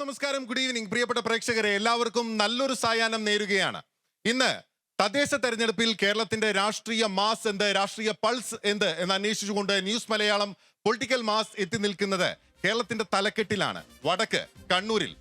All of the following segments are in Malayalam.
നമസ്കാരം, ഗുഡ് ഈവനിങ് പ്രിയപ്പെട്ട പ്രേക്ഷകരെ, എല്ലാവർക്കും നല്ലൊരു സായാഹ്നം നേരുകയാണ്. ഇന്ന് തദ്ദേശ തെരഞ്ഞെടുപ്പിൽ കേരളത്തിന്റെ രാഷ്ട്രീയ മാസ് എന്ത്, രാഷ്ട്രീയ പൾസ് എന്ത് എന്ന് അന്വേഷിച്ചുകൊണ്ട് ന്യൂസ് മലയാളം പൊളിറ്റിക്കൽ മാസ് എത്തി നിൽക്കുന്നത് കേരളത്തിന്റെ തലക്കെട്ടിലാണ്. വടക്ക് കണ്ണൂരിൽ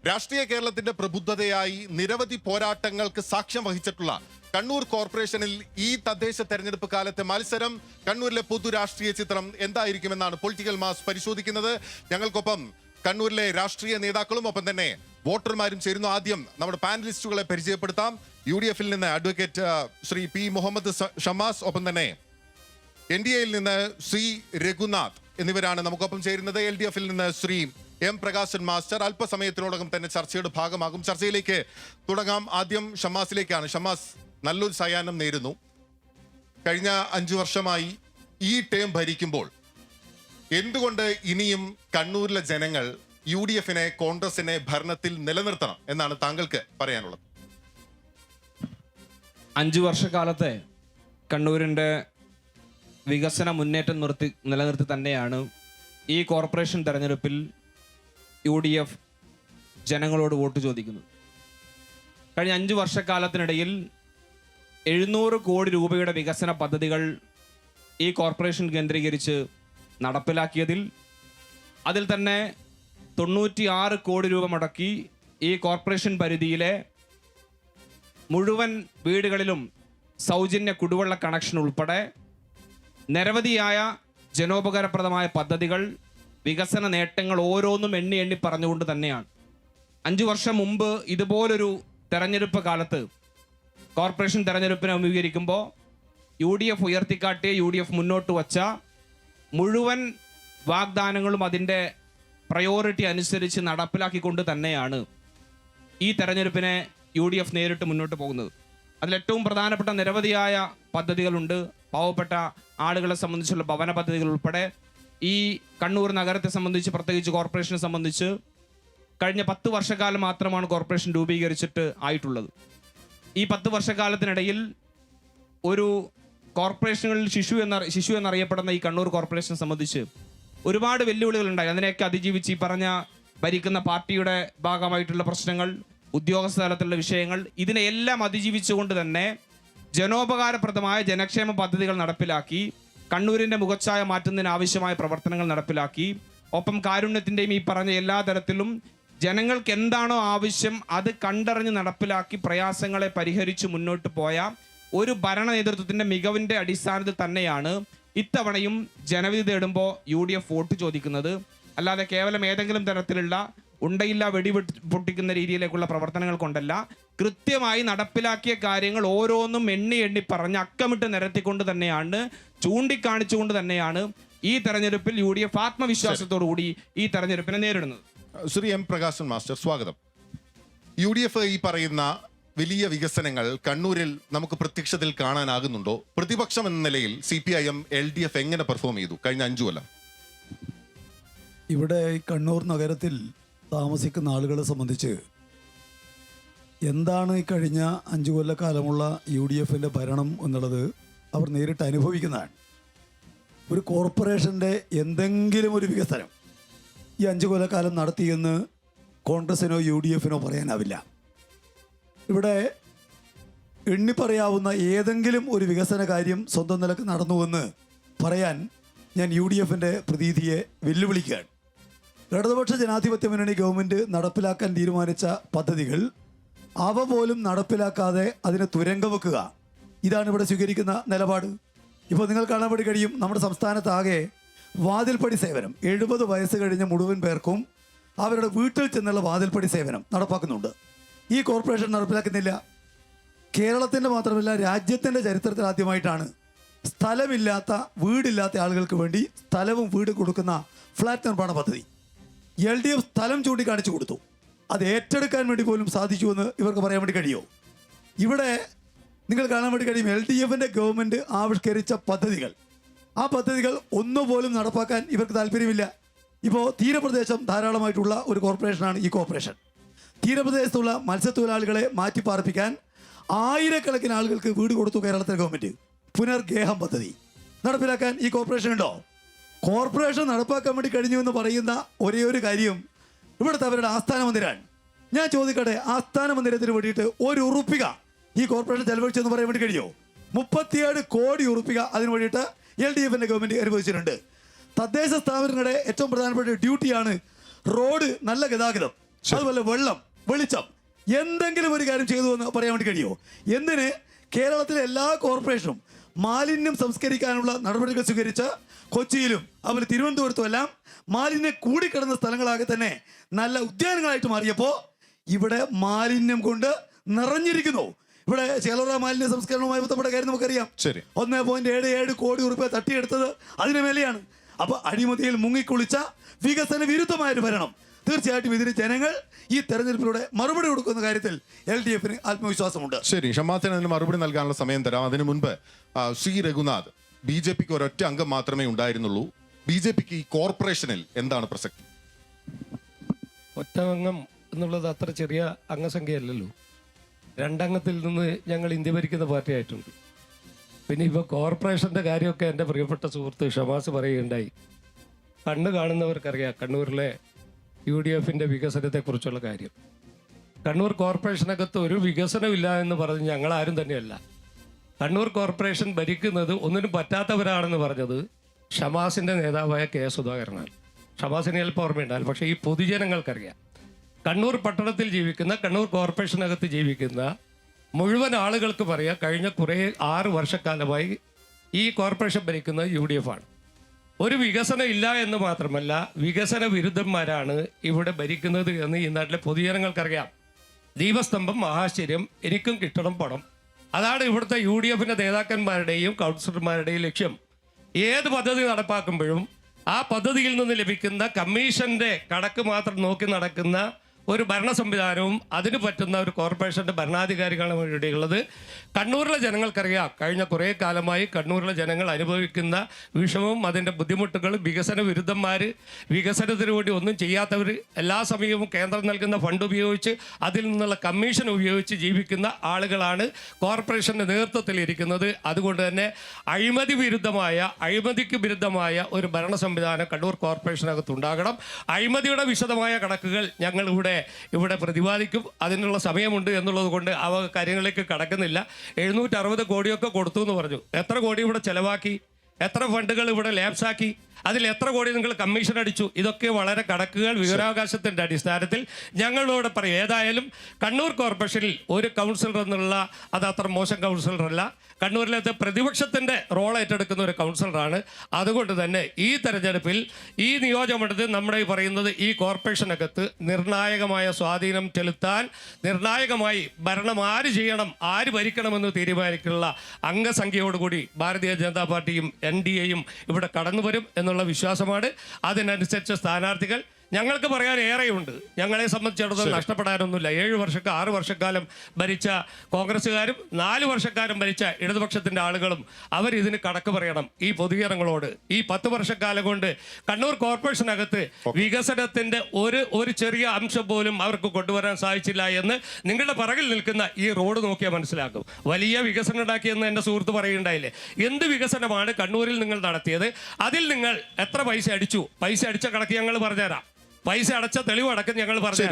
രാഷ്ട്രീയ കേരളത്തിന്റെ പ്രബുദ്ധതയായി നിരവധി പോരാട്ടങ്ങൾക്ക് സാക്ഷ്യം വഹിച്ചിട്ടുള്ള കണ്ണൂർ കോർപ്പറേഷനിൽ ഈ തദ്ദേശ തെരഞ്ഞെടുപ്പ് കാലത്തെ മത്സരം, കണ്ണൂരിലെ പൊതു രാഷ്ട്രീയ ചിത്രം എന്തായിരിക്കുമെന്നാണ് പൊളിറ്റിക്കൽ മാസ് പരിശോധിക്കുന്നത്. ഞങ്ങൾക്കൊപ്പം കണ്ണൂരിലെ രാഷ്ട്രീയ നേതാക്കളും ഒപ്പം തന്നെ വോട്ടർമാരും ചേരുന്നു. ആദ്യം നമ്മുടെ പാനലിസ്റ്റുകളെ പരിചയപ്പെടുത്താം. UDF-ൽ നിന്ന് അഡ്വക്കേറ്റ് ശ്രീ പി മുഹമ്മദ് ഷമാസ്, ഒപ്പം തന്നെ NDA-യിൽ നിന്ന് ശ്രീ രഘുനാഥ് എന്നിവരാണ് നമുക്കൊപ്പം ചേരുന്നത്. LDF-ൽ നിന്ന് ശ്രീ M പ്രകാശൻ മാസ്റ്റർ അല്പസമയത്തിനോടകം തന്നെ ചർച്ചയുടെ ഭാഗമാകും. ചർച്ചയിലേക്ക് തുടങ്ങാം. ആദ്യം ഷമാസിലേക്കാണ്. ഷമാസ്, നല്ലൊരു സായാഹ്നം നേരുന്നു. കഴിഞ്ഞ 5 വർഷമായി ഈ ടേം ഭരിക്കുമ്പോൾ എന്തുകൊണ്ട് ഇനിയും കണ്ണൂരിലെ ജനങ്ങൾ UDF-നെ, കോൺഗ്രസിനെ ഭരണത്തിൽ നിലനിർത്തണം എന്നാണ് താങ്കൾക്ക് പറയാനുള്ളത്? 5 വർഷക്കാലത്തെ കണ്ണൂരിൻ്റെ വികസന മുന്നേറ്റം നിലനിർത്തി തന്നെയാണ് ഈ കോർപ്പറേഷൻ തെരഞ്ഞെടുപ്പിൽ UDF ജനങ്ങളോട് വോട്ട് ചോദിക്കുന്നത്. കഴിഞ്ഞ 5 വർഷക്കാലത്തിനിടയിൽ 700 കോടി രൂപയുടെ വികസന പദ്ധതികൾ ഈ കോർപ്പറേഷൻ കേന്ദ്രീകരിച്ച് നടപ്പിലാക്കിയതിൽ അതിൽ തന്നെ 96 കോടി രൂപ മുടക്കി ഈ കോർപ്പറേഷൻ പരിധിയിലെ മുഴുവൻ വീടുകളിലും സൗജന്യ കുടിവെള്ള കണക്ഷൻ ഉൾപ്പെടെ നിരവധിയായ ജനോപകാരപ്രദമായ പദ്ധതികൾ, വികസന നേട്ടങ്ങൾ ഓരോന്നും എണ്ണി എണ്ണി പറഞ്ഞുകൊണ്ട് തന്നെയാണ്. 5 വർഷം മുമ്പ് ഇതുപോലൊരു തെരഞ്ഞെടുപ്പ് കാലത്ത് കോർപ്പറേഷൻ തെരഞ്ഞെടുപ്പിനെ അഭിമുഖീകരിക്കുമ്പോൾ UDF ഉയർത്തിക്കാട്ടിയ, UDF മുന്നോട്ട് വച്ച മുഴുവൻ വാഗ്ദാനങ്ങളും അതിൻ്റെ പ്രയോറിറ്റി അനുസരിച്ച് നടപ്പിലാക്കിക്കൊണ്ട് തന്നെയാണ് ഈ തെരഞ്ഞെടുപ്പിനെ UDF നേരിട്ട് മുന്നോട്ട് പോകുന്നത്. അതിലേറ്റവും പ്രധാനപ്പെട്ട നിരവധിയായ പദ്ധതികളുണ്ട്. പാവപ്പെട്ട ആളുകളെ സംബന്ധിച്ചുള്ള ഭവന പദ്ധതികൾ ഉൾപ്പെടെ ഈ കണ്ണൂർ നഗരത്തെ സംബന്ധിച്ച്, പ്രത്യേകിച്ച് കോർപ്പറേഷനെ സംബന്ധിച്ച് കഴിഞ്ഞ 10 വർഷക്കാലം മാത്രമാണ് കോർപ്പറേഷൻ രൂപീകരിച്ചിട്ട് ആയിട്ടുള്ളത്. ഈ 10 വർഷക്കാലത്തിനിടയിൽ ഒരു കോർപ്പറേഷനുകളിൽ ശിശു എന്നറിയപ്പെടുന്ന ഈ കണ്ണൂർ കോർപ്പറേഷനെ സംബന്ധിച്ച് ഒരുപാട് വെല്ലുവിളികളുണ്ടായി. അതിനെയൊക്കെ അതിജീവിച്ച് ഈ പറഞ്ഞ ഭരിക്കുന്ന പാർട്ടിയുടെ ഭാഗമായിട്ടുള്ള പ്രശ്നങ്ങൾ, ഉദ്യോഗസ്ഥ തലത്തിലുള്ള വിഷയങ്ങൾ, ഇതിനെയെല്ലാം അതിജീവിച്ചുകൊണ്ട് തന്നെ ജനോപകാരപ്രദമായ ജനക്ഷേമ പദ്ധതികൾ നടപ്പിലാക്കി, കണ്ണൂരിൻ്റെ മുഖച്ഛായ മാറ്റുന്നതിന് ആവശ്യമായ പ്രവർത്തനങ്ങൾ നടപ്പിലാക്കി, ഒപ്പം കാരുണ്യത്തിൻ്റെയും ഈ പറഞ്ഞ എല്ലാ തരത്തിലും ജനങ്ങൾക്ക് എന്താണോ ആവശ്യം അത് കണ്ടറിഞ്ഞ് നടപ്പിലാക്കി പ്രയാസങ്ങളെ പരിഹരിച്ച് മുന്നോട്ട് പോയ ഒരു ഭരണ നേതൃത്വത്തിൻ്റെ മികവിൻ്റെ അടിസ്ഥാനത്തിൽ തന്നെയാണ് ഇത്തവണയും ജനവിധി തേടുമ്പോൾ UDF വോട്ട് ചോദിക്കുന്നത്. അല്ലാതെ കേവലം ഏതെങ്കിലും തരത്തിലുള്ള ഉണ്ടയില്ല പൊട്ടിക്കുന്ന രീതിയിലേക്കുള്ള പ്രവർത്തനങ്ങൾ കൊണ്ടല്ല, കൃത്യമായി നടപ്പിലാക്കിയ കാര്യങ്ങൾ ഓരോന്നും എണ്ണി എണ്ണി പറഞ്ഞ് അക്കമിട്ട് നിരത്തിക്കൊണ്ട് തന്നെയാണ്, ചൂണ്ടിക്കാണിച്ചുകൊണ്ട് തന്നെയാണ് ഈ തെരഞ്ഞെടുപ്പിൽ UDF ആത്മവിശ്വാസത്തോടു കൂടി ഈ തെരഞ്ഞെടുപ്പിനെ നേരിടുന്നത്. ശ്രീ M പ്രകാശൻ മാസ്റ്റർ, സ്വാഗതം. UDF ഈ പറയുന്ന വലിയ വികസനങ്ങൾ കണ്ണൂരിൽ നമുക്ക് പ്രത്യക്ഷത്തിൽ കാണാനാകുന്നുണ്ടോ? പ്രതിപക്ഷം എന്ന നിലയിൽ CPIM, LDF എങ്ങനെ പെർഫോം ചെയ്തു കഴിഞ്ഞ 5 കൊല്ലം? ഇവിടെ കണ്ണൂർ നഗരത്തിൽ താമസിക്കുന്ന ആളുകളെ സംബന്ധിച്ച് എന്താണ് ഈ കഴിഞ്ഞ 5 കൊല്ലക്കാലമുള്ള UDF-ന്റെ ഭരണം എന്നുള്ളത് അവർ നേരിട്ട് അനുഭവിക്കുന്നതാണ്. ഒരു കോർപ്പറേഷൻ്റെ എന്തെങ്കിലും ഒരു വികസനം ഈ 5 കൊല്ലക്കാലം നടത്തിയെന്ന് കോൺഗ്രസിനോ UDF-നോ പറയാനാവില്ല. ഇവിടെ എണ്ണിപ്പറയാവുന്ന ഏതെങ്കിലും ഒരു വികസന കാര്യം സ്വന്തം നിലക്ക് നടന്നുവെന്ന് പറയാൻ ഞാൻ UDF-ന്റെ പ്രതീതിയെ വെല്ലുവിളിക്കുകയാണ്. ഇടതുപക്ഷ ജനാധിപത്യ മുന്നണി ഗവൺമെൻറ് നടപ്പിലാക്കാൻ തീരുമാനിച്ച പദ്ധതികൾ അവ പോലും നടപ്പിലാക്കാതെ അതിനെ തുരങ്കം വെക്കുക, ഇതാണ് ഇവിടെ സ്വീകരിക്കുന്ന നിലപാട്. ഇപ്പോൾ നിങ്ങൾ കാണാൻ വേണ്ടി കഴിയും, നമ്മുടെ സംസ്ഥാനത്താകെ വാതിൽപ്പടി സേവനം 70 വയസ്സ് കഴിഞ്ഞ മുഴുവൻ പേർക്കും അവരുടെ വീട്ടിൽ ചെന്നുള്ള വാതിൽപ്പടി സേവനം നടപ്പാക്കുന്നുണ്ട്. ഈ കോർപ്പറേഷൻ നടപ്പിലാക്കുന്നില്ല. കേരളത്തിൻ്റെ മാത്രമല്ല രാജ്യത്തിൻ്റെ ചരിത്രത്തിൽ ആദ്യമായിട്ടാണ് സ്ഥലമില്ലാത്ത, വീടില്ലാത്ത ആളുകൾക്ക് വേണ്ടി സ്ഥലവും വീട് കൊടുക്കുന്ന ഫ്ലാറ്റ് നിർമ്മാണ പദ്ധതി LDF സ്ഥലം ചൂണ്ടിക്കാണിച്ചു കൊടുത്തു. അത് ഏറ്റെടുക്കാൻ വേണ്ടി പോലും സാധിച്ചുവെന്ന് ഇവർക്ക് പറയാൻ വേണ്ടി കഴിയുമോ? ഇവിടെ നിങ്ങൾ കാണാൻ വേണ്ടി കഴിയും LDF-ന്റെ ഗവൺമെൻറ് ആവിഷ്കരിച്ച പദ്ധതികൾ, ആ പദ്ധതികൾ ഒന്നുപോലും നടപ്പാക്കാൻ ഇവർക്ക് താല്പര്യമില്ല. ഇപ്പോൾ തീരപ്രദേശം ധാരാളമായിട്ടുള്ള ഒരു കോർപ്പറേഷനാണ് ഈ കോർപ്പറേഷൻ. തീരപ്രദേശത്തുള്ള മത്സ്യത്തൊഴിലാളികളെ മാറ്റിപ്പാർപ്പിക്കാൻ ആയിരക്കണക്കിന് ആളുകൾക്ക് വീട് കൊടുത്തു കേരളത്തിലെ ഗവൺമെൻറ്. പുനർഗേഹം പദ്ധതി നടപ്പിലാക്കാൻ ഈ കോർപ്പറേഷൻ ഉണ്ടോ? കോർപ്പറേഷൻ നടപ്പാക്കാൻ വേണ്ടി കഴിഞ്ഞു എന്ന് പറയുന്ന ഒരേ ഒരു കാര്യം ഇവിടുത്തെ അവരുടെ ആസ്ഥാന മന്ദിരാണ്. ഞാൻ ചോദിക്കട്ടെ, ആസ്ഥാന മന്ദിരത്തിന് വേണ്ടിയിട്ട് ഒരു ഉറുപ്പിക ഈ കോർപ്പറേഷൻ ചെലവഴിച്ചെന്ന് പറയാൻ വേണ്ടി കഴിയുമോ? 37 കോടി ഉറുപ്പിക അതിന് വേണ്ടിയിട്ട് LDFന്റെ ഗവൺമെന്റ് അനുവദിച്ചിട്ടുണ്ട്. തദ്ദേശ സ്ഥാപനങ്ങളുടെ ഏറ്റവും പ്രധാനപ്പെട്ട ഡ്യൂട്ടിയാണ് റോഡ്, നല്ല ഗതാഗതം, അതുപോലെ വെള്ളം, വെളിച്ചം. എന്തെങ്കിലും ഒരു കാര്യം ചെയ്തു എന്ന് പറയാൻ വേണ്ടി കഴിയുമോ? എന്തിന് കേരളത്തിലെ എല്ലാ കോർപ്പറേഷനും മാലിന്യം സംസ്കരിക്കാനുള്ള നടപടികൾ സ്വീകരിച്ച കൊച്ചിയിലും അതുപോലെ തിരുവനന്തപുരത്തും എല്ലാം മാലിന്യം കൂടിക്കിടന്ന സ്ഥലങ്ങളാകെ തന്നെ നല്ല ഉദ്യാനങ്ങളായിട്ട് മാറിയപ്പോൾ ഇവിടെ മാലിന്യം കൊണ്ട് നിറഞ്ഞിരിക്കുന്നു. ഇവിടെ ചേലോറ മാലിന്യ സംസ്കരണവുമായി ബന്ധപ്പെട്ട കാര്യം നമുക്കറിയാം. 1.77 കോടി ഉറുപ്പിക തട്ടിയെടുത്തത് അതിന് മേലെയാണ്. അപ്പൊ അഴിമതിയിൽ മുങ്ങിക്കുളിച്ച വികസന വിരുദ്ധമായൊരു ഭരണം. തീർച്ചയായിട്ടും ഇതിന് ജനങ്ങൾ ഈ തെരഞ്ഞെടുപ്പിലൂടെ മറുപടി കൊടുക്കുന്ന കാര്യത്തിൽ LDFന് ആത്മവിശ്വാസമുണ്ട്. ശരി, ഷമാത്തിന് അതിന് മറുപടി നൽകാനുള്ള സമയം തരാം. അതിനു മുൻപ് ശ്രീ രഘുനാഥ്, BJPക്ക് ഒരൊറ്റ അംഗം മാത്രമേ ഉണ്ടായിരുന്നുള്ളൂ. BJPക്ക് ഈ കോർപ്പറേഷനിൽ എന്താണ് പ്രസക്തി? ഒറ്റ അംഗം എന്നുള്ളത് അത്ര ചെറിയ അംഗസംഖ്യയല്ലല്ലോ. 2 അംഗത്തിൽ നിന്ന് ഞങ്ങൾ ഇന്ത്യ ഭരിക്കുന്ന പാർട്ടിയായിട്ടുണ്ട്. പിന്നെ ഇപ്പോൾ കോർപ്പറേഷൻ്റെ കാര്യമൊക്കെ എൻ്റെ പ്രിയപ്പെട്ട സുഹൃത്ത് ഷമാസ് പറയുകയുണ്ടായി. കണ്ണ് കാണുന്നവർക്കറിയാം കണ്ണൂരിലെ UDFന്റെ വികസനത്തെക്കുറിച്ചുള്ള കാര്യം. കണ്ണൂർ കോർപ്പറേഷനകത്ത് ഒരു വികസനമില്ല എന്ന് പറഞ്ഞ് ഞങ്ങളാരും തന്നെയല്ല. കണ്ണൂർ കോർപ്പറേഷൻ ഭരിക്കുന്നത് ഒന്നിനും പറ്റാത്തവരാണെന്ന് പറഞ്ഞത് ഷമാസിൻ്റെ നേതാവായ K. സുധാകരനാണ്. ഷമാസിനെ ചിലപ്പോൾ ഓർമ്മയുണ്ടാകും, പക്ഷേ ഈ പൊതുജനങ്ങൾക്കറിയാം. കണ്ണൂർ പട്ടണത്തിൽ ജീവിക്കുന്ന, കണ്ണൂർ കോർപ്പറേഷനകത്ത് ജീവിക്കുന്ന മുഴുവൻ ആളുകൾക്ക് പറയാം, കഴിഞ്ഞ 6 വർഷക്കാലമായി ഈ കോർപ്പറേഷൻ ഭരിക്കുന്നത് UDF ആണ്. ഒരു വികസനം ഇല്ല എന്ന് മാത്രമല്ല, വികസന വിരുദ്ധന്മാരാണ് ഇവിടെ ഭരിക്കുന്നത് എന്ന് ഈ നാട്ടിലെ പൊതുജനങ്ങൾക്കറിയാം. ദീപസ്തംഭം, മഹാശ്ചര്യം, എനിക്കും കിട്ടണം പണം, അതാണ് ഇവിടുത്തെ UDFന്റെ നേതാക്കന്മാരുടെയും കൗൺസിലർമാരുടെയും ലക്ഷ്യം. ഏത് പദ്ധതി നടപ്പാക്കുമ്പോഴും ആ പദ്ധതിയിൽ നിന്ന് ലഭിക്കുന്ന കമ്മീഷന്റെ കണക്ക് മാത്രം നോക്കി നടക്കുന്ന ഒരു ഭരണ സംവിധാനവും അതിന് പറ്റുന്ന ഒരു കോർപ്പറേഷൻ്റെ ഭരണാധികാരികളാണ് ഇവിടെയുള്ളത്. കണ്ണൂരിലെ ജനങ്ങൾക്കറിയാം, കഴിഞ്ഞ കുറേ കാലമായി കണ്ണൂരിലെ ജനങ്ങൾ അനുഭവിക്കുന്ന വിഷമവും അതിൻ്റെ ബുദ്ധിമുട്ടുകളും. വികസന വിരുദ്ധന്മാർ, വികസനത്തിന് വേണ്ടി ഒന്നും ചെയ്യാത്തവർ, എല്ലാ സമയവും കേന്ദ്രം നൽകുന്ന ഫണ്ട് ഉപയോഗിച്ച് അതിൽ നിന്നുള്ള കമ്മീഷൻ ഉപയോഗിച്ച് ജീവിക്കുന്ന ആളുകളാണ് കോർപ്പറേഷൻ്റെ നേതൃത്വത്തിൽ ഇരിക്കുന്നത്. അതുകൊണ്ട് തന്നെ അഴിമതിക്ക് വിരുദ്ധമായ ഒരു ഭരണ സംവിധാനം കണ്ണൂർ കോർപ്പറേഷനകത്ത് ഉണ്ടാകണം. അഴിമതിയുടെ വിശദമായ കണക്കുകൾ ഞങ്ങൾ ഇവിടെ പ്രതിപാദിക്കും. അതിനുള്ള സമയമുണ്ട് എന്നുള്ളത് കൊണ്ട് ആ കാര്യങ്ങളിലേക്ക് കടക്കുന്നില്ല. 760 കോടിയൊക്കെ കൊടുത്തു എന്ന് പറഞ്ഞു. എത്ര കോടി ഇവിടെ ചെലവാക്കി? എത്ര ഫണ്ടുകൾ ഇവിടെ ലാപ്സാക്കി? അതിൽ എത്ര കോടി നിങ്ങൾ കമ്മീഷൻ അടിച്ചു? ഇതൊക്കെ വളരെ കണക്കുകൾ വിവരാവകാശത്തിൻ്റെ അടിസ്ഥാനത്തിൽ ഞങ്ങളോട് പറയും. ഏതായാലും കണ്ണൂർ കോർപ്പറേഷനിൽ ഒരു കൗൺസിലർ എന്നുള്ള അത് അത്ര മോശം കൗൺസിലറല്ല. കണ്ണൂരിലത്തെ പ്രതിപക്ഷത്തിൻ്റെ റോൾ ഏറ്റെടുക്കുന്ന ഒരു കൗൺസിലറാണ്. അതുകൊണ്ട് തന്നെ ഈ തെരഞ്ഞെടുപ്പിൽ ഈ നിയോജകമണ്ഡലത്തിൽ നമ്മുടെ ഈ പറയുന്നത് ഈ കോർപ്പറേഷനകത്ത് നിർണായകമായ സ്വാധീനം ചെലുത്താൻ, നിർണായകമായി ഭരണം ആര് ചെയ്യണം, ആര് ഭരിക്കണമെന്ന് തീരുമാനിക്കാനുള്ള അംഗസംഖ്യയോടുകൂടി ഭാരതീയ ജനതാ പാർട്ടിയും NDAയും ഇവിടെ കടന്നു വരും എന്നുള്ള വിശ്വാസമാണ്. അതിനനുസരിച്ച് സ്ഥാനാർത്ഥികൾ ഞങ്ങൾക്ക് പറയാൻ ഏറെയുണ്ട്. ഞങ്ങളെ സംബന്ധിച്ചിടത്തോളം നഷ്ടപ്പെടാനൊന്നുമില്ല. 6 വർഷക്കാലം ഭരിച്ച കോൺഗ്രസ്സുകാരും 4 വർഷക്കാലം ഭരിച്ച ഇടതുപക്ഷത്തിൻ്റെ ആളുകളും അവരിതിന് കണക്ക് പറയണം ഈ പൊതുജനങ്ങളോട്. ഈ 10 വർഷക്കാലം കൊണ്ട് കണ്ണൂർ കോർപ്പറേഷനകത്ത് വികസനത്തിൻ്റെ ഒരു ചെറിയ അംശം പോലും അവർക്ക് കൊണ്ടുവരാൻ സാധിച്ചില്ല എന്ന് നിങ്ങളുടെ പിറകിൽ നിൽക്കുന്ന ഈ റോഡ് നോക്കിയാൽ മനസ്സിലാക്കും. വലിയ വികസനം ഉണ്ടാക്കിയെന്ന് എൻ്റെ സുഹൃത്ത് പറയുണ്ടായില്ലേ. എന്ത് വികസനമാണ് കണ്ണൂരിൽ നിങ്ങൾ നടത്തിയത്? അതിൽ നിങ്ങൾ എത്ര പൈസ അടിച്ചു? പൈസ അടിച്ച കണക്ക് ഞങ്ങൾ പറഞ്ഞുതരാം. പൈസ അടച്ച തെളിവ് അടക്കം ഞങ്ങൾ പറഞ്ഞു.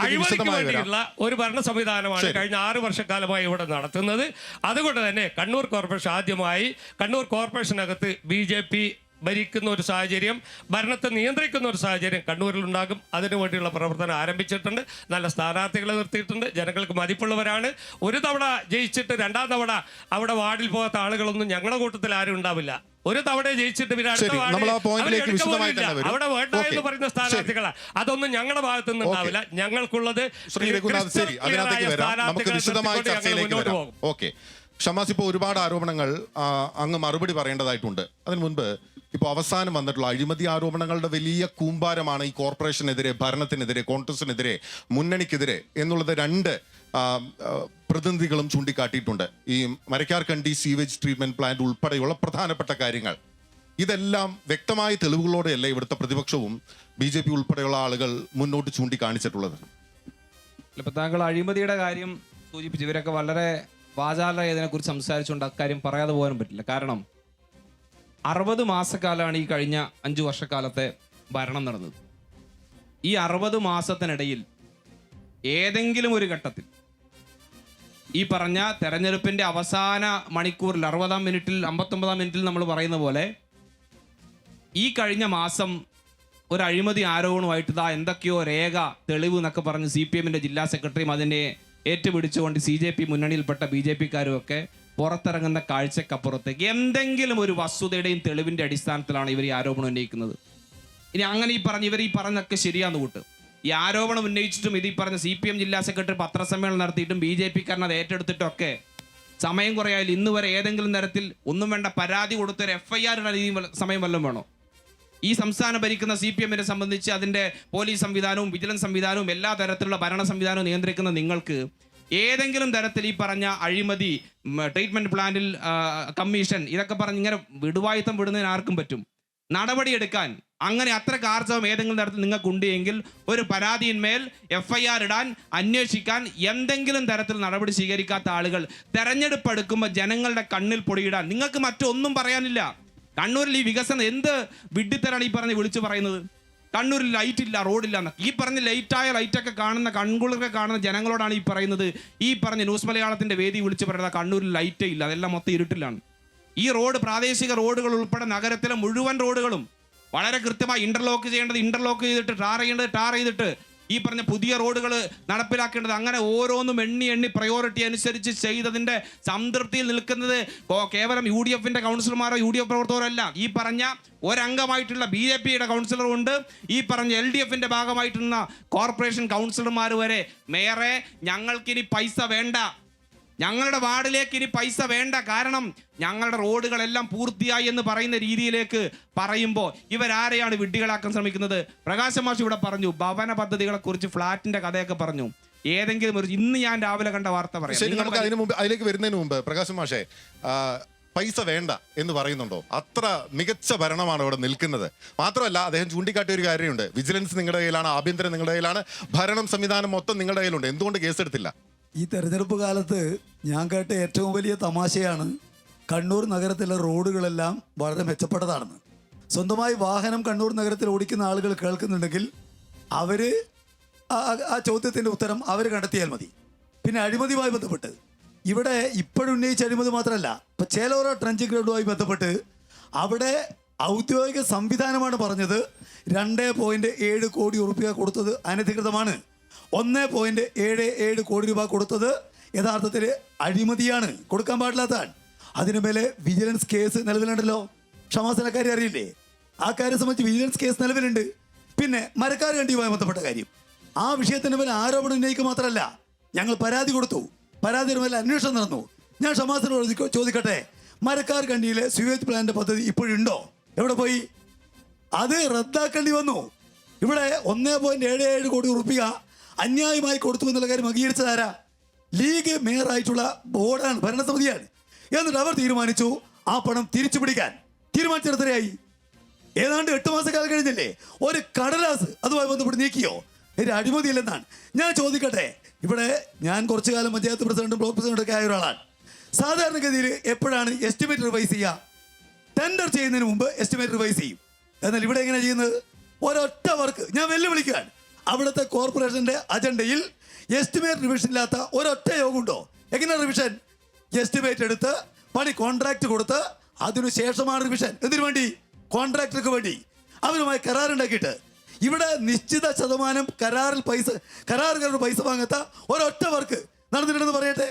അഴിമതിക്ക് വേണ്ടിയുള്ള ഒരു ഭരണ സംവിധാനമാണ് കഴിഞ്ഞ 6 വർഷക്കാലമായി ഇവിടെ നടത്തുന്നത്. അതുകൊണ്ട് തന്നെ കണ്ണൂർ കോർപ്പറേഷൻ ആദ്യമായി കണ്ണൂർ കോർപ്പറേഷനകത്ത് BJP ഭരിക്കുന്ന ഒരു സാഹചര്യം, ഭരണത്തെ നിയന്ത്രിക്കുന്ന ഒരു സാഹചര്യം കണ്ണൂരിലുണ്ടാകും. അതിനുവേണ്ടിയുള്ള പ്രവർത്തനം ആരംഭിച്ചിട്ടുണ്ട്. നല്ല സ്ഥാനാർത്ഥികളെ നിർത്തിയിട്ടുണ്ട്. ജനങ്ങൾക്ക് മതിപ്പുള്ളവരാണ്. ഒരു തവണ ജയിച്ചിട്ട് 2ാം തവണ അവിടെ വാർഡിൽ പോകാത്ത ആളുകളൊന്നും ഞങ്ങളുടെ കൂട്ടത്തിൽ ആരും ഉണ്ടാവില്ല. ഒരു തവണ ജയിച്ചിട്ട് പിന്നെ അടുത്ത അവിടെ വേണ്ട എന്ന് പറയുന്ന സ്ഥാനാർത്ഥികളാണ്. അതൊന്നും ഞങ്ങളുടെ ഭാഗത്തു നിന്ന് ഉണ്ടാവില്ല. ഞങ്ങൾക്കുള്ളത് മുന്നോട്ട് പോകും. ഓക്കെ ഷമാസ്, ഇപ്പോൾ ഒരുപാട് ആരോപണങ്ങൾ അങ്ങ് മറുപടി പറയേണ്ടതായിട്ടുണ്ട്. അതിനു മുൻപ് ഇപ്പോൾ അവസാനം വന്നിട്ടുള്ള അഴിമതി ആരോപണങ്ങളുടെ വലിയ കൂമ്പാരമാണ് ഈ കോർപ്പറേഷനെതിരെ, ഭരണത്തിനെതിരെ, കോൺഗ്രസിനെതിരെ, മുന്നണിക്കെതിരെ എന്നുള്ളത് 2 പ്രതിനിധികളും ചൂണ്ടിക്കാട്ടിയിട്ടുണ്ട്. ഈ മരക്കാർക്കണ്ടി സീവേജ് ട്രീറ്റ്മെന്റ് പ്ലാന്റ് ഉൾപ്പെടെയുള്ള പ്രധാനപ്പെട്ട കാര്യങ്ങൾ. ഇതെല്ലാം വ്യക്തമായ തെളിവുകളോടെയല്ല ഇവിടുത്തെ പ്രതിപക്ഷവും BJP ഉൾപ്പെടെയുള്ള ആളുകൾ മുന്നോട്ട് ചൂണ്ടിക്കാണിച്ചിട്ടുള്ളത്. ഇപ്പം താങ്കൾ അഴിമതിയുടെ കാര്യം സൂചിപ്പിച്ചു. ഇവരൊക്കെ വളരെ വാചാലരായി ഇതിനെക്കുറിച്ച് സംസാരിച്ചുകൊണ്ട് അക്കാര്യം പറയാതെ പോകാനും പറ്റില്ല. കാരണം 60 മാസക്കാലമാണ് ഈ കഴിഞ്ഞ 5 വർഷക്കാലത്തെ ഭരണം നടന്നത്. ഈ 60 മാസത്തിനിടയിൽ ഏതെങ്കിലും ഒരു ഘട്ടത്തിൽ ഈ പറഞ്ഞ തെരഞ്ഞെടുപ്പിന്റെ അവസാന മണിക്കൂറിൽ 60-ാം മിനിറ്റിൽ 59-ാം മിനിറ്റിൽ നമ്മൾ പറയുന്ന പോലെ ഈ കഴിഞ്ഞ മാസം ഒരു അഴിമതി ആരോപണമായിട്ട് ഇതാ എന്തൊക്കെയോ രേഖ തെളിവ് എന്നൊക്കെ പറഞ്ഞ് CPM ജില്ലാ സെക്രട്ടറിയും അതിനെ ഏറ്റുപിടിച്ചുകൊണ്ട് CJP മുന്നണിയിൽപ്പെട്ട BJP-ക്കാരും ഒക്കെ പുറത്തിറങ്ങുന്ന കാഴ്ചക്കപ്പുറത്തേക്ക് എന്തെങ്കിലും ഒരു വസ്തുതയുടെയും തെളിവിന്റെ അടിസ്ഥാനത്തിലാണ് ഇവർ ഈ ആരോപണം ഉന്നയിക്കുന്നത്. ഇനി അങ്ങനെ ഇവർ ഈ പറഞ്ഞൊക്കെ ശരിയാന്ന് കൂട്ട്. ഈ ആരോപണം ഉന്നയിച്ചിട്ടും ഇത് ഈ പറഞ്ഞ CPM ജില്ലാ സെക്രട്ടറി പത്രസമ്മേളനം നടത്തിയിട്ടും BJP-ക്കാരൻ അത് ഏറ്റെടുത്തിട്ടൊക്കെ സമയം കുറയായാലും ഇന്ന് വരെ ഏതെങ്കിലും തരത്തിൽ ഒന്നും വേണ്ട പരാതി കൊടുത്തൊരു FIR സമയം വല്ലതും വേണോ? ഈ സംസ്ഥാനം ഭരിക്കുന്ന CPM-നെ സംബന്ധിച്ച് അതിൻ്റെ പോലീസ് സംവിധാനവും വിജിലൻസ് സംവിധാനവും എല്ലാ തരത്തിലുള്ള ഭരണ സംവിധാനവും നിയന്ത്രിക്കുന്ന നിങ്ങൾക്ക് ഏതെങ്കിലും തരത്തിൽ ഈ പറഞ്ഞ അഴിമതി, ട്രീറ്റ്മെന്റ് പ്ലാന്റിൽ കമ്മീഷൻ, ഇതൊക്കെ പറഞ്ഞ് ഇങ്ങനെ വിടുവായുത്തം വിടുന്നതിന് ആർക്കും പറ്റും? നടപടിയെടുക്കാൻ അങ്ങനെ അത്ര ആർജവം ഏതെങ്കിലും തരത്തിൽ നിങ്ങൾക്കുണ്ട് എങ്കിൽ ഒരു പരാതിയിന്മേൽ FIR ഇടാൻ, അന്വേഷിക്കാൻ എന്തെങ്കിലും തരത്തിൽ നടപടി സ്വീകരിക്കാത്ത ആളുകൾ തെരഞ്ഞെടുപ്പ് എടുക്കുമ്പോൾ ജനങ്ങളുടെ കണ്ണിൽ പൊടിയിടാൻ നിങ്ങൾക്ക് മറ്റൊന്നും പറയാനില്ല. കണ്ണൂരിൽ ഈ വികസനം എന്ത് വിഡ്ഢിത്തരാണ് ഈ പറഞ്ഞ് വിളിച്ചു പറയുന്നത്? കണ്ണൂരിൽ ലൈറ്റ് ഇല്ല, റോഡില്ല എന്നൊക്കെ. ഈ പറഞ്ഞ ലൈറ്റൊക്കെ കാണുന്ന കൺകുളിരൊക്കെ കാണുന്ന ജനങ്ങളോടാണ് ഈ പറയുന്നത്. ഈ പറഞ്ഞ ന്യൂസ് മലയാളത്തിന്റെ വേദി വിളിച്ച് പറയുന്നത് കണ്ണൂരിൽ ലൈറ്റേ ഇല്ല, അതെല്ലാം മൊത്തം ഇരുട്ടിലാണ്. ഈ റോഡ്, പ്രാദേശിക റോഡുകൾ ഉൾപ്പെടെ നഗരത്തിലെ മുഴുവൻ റോഡുകളും വളരെ കൃത്യമായി ഇന്റർലോക്ക് ചെയ്യേണ്ടത് ഇന്റർലോക്ക് ചെയ്തിട്ട്, ടാർ ചെയ്യേണ്ടത് ടാർ ചെയ്തിട്ട്, ഈ പറഞ്ഞ പുതിയ റോഡുകൾ നടപ്പിലാക്കേണ്ടത് അങ്ങനെ ഓരോന്നും എണ്ണി പ്രയോറിറ്റി അനുസരിച്ച് ചെയ്തതിന്റെ സംതൃപ്തിയിൽ നിൽക്കുന്നത് കേവലം UDF-ന്റെ കൗൺസിലർമാരോ UDF പ്രവർത്തകരോ അല്ല. ഈ പറഞ്ഞ ഒരംഗമായിട്ടുള്ള BJP-യുടെ കൗൺസിലറും ഉണ്ട്, ഈ പറഞ്ഞ LDF-ന്റെ ഭാഗമായിട്ടുള്ള കോർപ്പറേഷൻ കൗൺസിലർമാർ വരെ മേയറെ ഞങ്ങൾക്കിനി പൈസ വേണ്ട, ഞങ്ങളുടെ വാർഡിലേക്ക് ഇനി പൈസ വേണ്ട, കാരണം ഞങ്ങളുടെ റോഡുകളെല്ലാം പൂർത്തിയായി എന്ന് പറയുന്ന രീതിയിലേക്ക് പറയുമ്പോൾ ഇവരാരെയാണ് വിഡ്ഢികളാക്കാൻ ശ്രമിക്കുന്നത്? പ്രകാശ് മാഷ് ഇവിടെ പറഞ്ഞു ഭവന പദ്ധതികളെ കുറിച്ച്, ഫ്ലാറ്റിന്റെ കഥയൊക്കെ പറഞ്ഞു. ഏതെങ്കിലും ഒരു ഇന്ന് ഞാൻ രാവിലെ കണ്ട വാർത്ത പറയാം. നമുക്ക് അതിന് മുമ്പ്, അതിലേക്ക് വരുന്നതിന് മുമ്പ് പ്രകാശ് മാഷേ, പൈസ വേണ്ട എന്ന് പറയുന്നുണ്ടോ? അത്ര മികച്ച ഭരണമാണ് ഇവിടെ നിൽക്കുന്നത്. മാത്രമല്ല അദ്ദേഹം ചൂണ്ടിക്കാട്ടിയ ഒരു കാര്യമുണ്ട്, വിജിലൻസ് നിങ്ങളുടെ കയ്യിലാണ്, ആഭ്യന്തരം നിങ്ങളുടെ കയ്യിലാണ്, ഭരണം സംവിധാനം മൊത്തം നിങ്ങളുടെ കയ്യിലുണ്ട്, എന്തുകൊണ്ട് കേസെടുത്തില്ല? ഈ തെരഞ്ഞെടുപ്പ് കാലത്ത് ഞാൻ കേട്ട ഏറ്റവും വലിയ തമാശയാണ് കണ്ണൂർ നഗരത്തിലെ റോഡുകളെല്ലാം വളരെ മെച്ചപ്പെട്ടതാണെന്ന്. സ്വന്തമായി വാഹനം കണ്ണൂർ നഗരത്തിൽ ഓടിക്കുന്ന ആളുകൾ കേൾക്കുന്നുണ്ടെങ്കിൽ അവർ ആ ചോദ്യത്തിൻ്റെ ഉത്തരം അവർ കണ്ടെത്തിയാൽ മതി. പിന്നെ അഴിമതിയുമായി ബന്ധപ്പെട്ട് ഇവിടെ ഇപ്പോഴുന്നയിച്ച അഴിമതി മാത്രമല്ല, ഇപ്പം ചേലോറ ട്രഞ്ച് ഗ്രൗണ്ടുമായി ബന്ധപ്പെട്ട് അവിടെ ഔദ്യോഗിക സംവിധാനമാണ് പറഞ്ഞത് 2.7 കോടി ഉറുപ്പിക കൊടുത്തത് അനധികൃതമാണ്. 1.77 കോടി രൂപ കൊടുത്തത് യഥാർത്ഥത്തിൽ അഴിമതിയാണ്, കൊടുക്കാൻ പാടില്ലാത്തതാണ്. അതിന് മേലെ വിജിലൻസ് കേസ് നിലവിലുണ്ടല്ലോ. ഷമാസിനെ കാര്യം അറിയില്ലേ? ആ കാര്യം സംബന്ധിച്ച് വിജിലൻസ് കേസ് നിലവിലുണ്ട്. പിന്നെ മരക്കാർ കണ്ടിയുമായി ബന്ധപ്പെട്ട കാര്യം, ആ വിഷയത്തിന് മേലെ ആരോപണം ഉന്നയിക്കുക മാത്രമല്ല, ഞങ്ങൾ പരാതി കൊടുത്തു, പരാതിയുടെ മേലെ അന്വേഷണം നടന്നു. ഞാൻ ഷമാസിനോട് ചോദിക്കട്ടെ, മരക്കാർ കണ്ടിയിലെ സ്യൂവേജ് പ്ലാന്റ് പദ്ധതി ഇപ്പോഴുണ്ടോ? എവിടെ പോയി? അത് റദ്ദാക്കേണ്ടി വന്നു. ഇവിടെ 1.77 കോടി ഉറുപ്പിക അന്യായമായി കൊടുത്തു എന്നുള്ള കാര്യം അംഗീകരിച്ചതാരാ? ലീഗ് മേയറായിട്ടുള്ള ബോർഡാണ്, ഭരണസമിതിയാണ്. എന്നിട്ട് അവർ തീരുമാനിച്ചു ആ പണം തിരിച്ചു പിടിക്കാൻ. തീരുമാനിച്ചെടുത്തരയായി ഏതാണ്ട് 8 മാസക്കാലം കഴിഞ്ഞില്ലേ? ഒരു കടലാസ് അതുമായി ബന്ധപ്പെട്ട് നീക്കിയോ? ഒരു അഴിമതിയില്ലെന്നാണ് ഞാൻ ചോദിക്കട്ടെ. ഇവിടെ ഞാൻ കുറച്ചു കാലം പഞ്ചായത്ത് പ്രസിഡന്റും ബ്ലോക്ക് പ്രസിഡന്റും ഒക്കെ ആയ ഒരാളാണ്. സാധാരണഗതിയിൽ എപ്പോഴാണ് എസ്റ്റിമേറ്റ് റിവൈസ് ചെയ്യുക? ടെൻഡർ ചെയ്യുന്നതിന് മുമ്പ് എസ്റ്റിമേറ്റ് റിവൈസ് ചെയ്യും. എന്നാൽ ഇവിടെ എങ്ങനെ ചെയ്യുന്നത്? ഒരൊറ്റ വർക്ക് ഞാൻ വെല്ലുവിളിക്കുകയാണ്. അവിടുത്തെ കോർപ്പറേഷന്റെ അജണ്ടയിൽ എസ്റ്റിമേറ്റ് റിവിഷൻ ഇല്ലാത്ത ഒരൊറ്റ യോഗമുണ്ടോ? എങ്ങനെ റിവിഷൻ? എസ്റ്റിമേറ്റ് എടുത്ത് പണി കോൺട്രാക്ട് കൊടുത്ത് അതിനുശേഷമാണ് റിവിഷൻ. എന്തിനു വേണ്ടി? കോൺട്രാക്ടർക്ക് വേണ്ടി. അവരുമായി കരാറുണ്ടാക്കിയിട്ട് ഇവിടെ നിശ്ചിത ശതമാനം കരാറുകാരുടെ പൈസ വാങ്ങാത്ത ഒരൊറ്റ വർക്ക് നടന്നിട്ടുണ്ടെന്ന് പറയട്ടെ.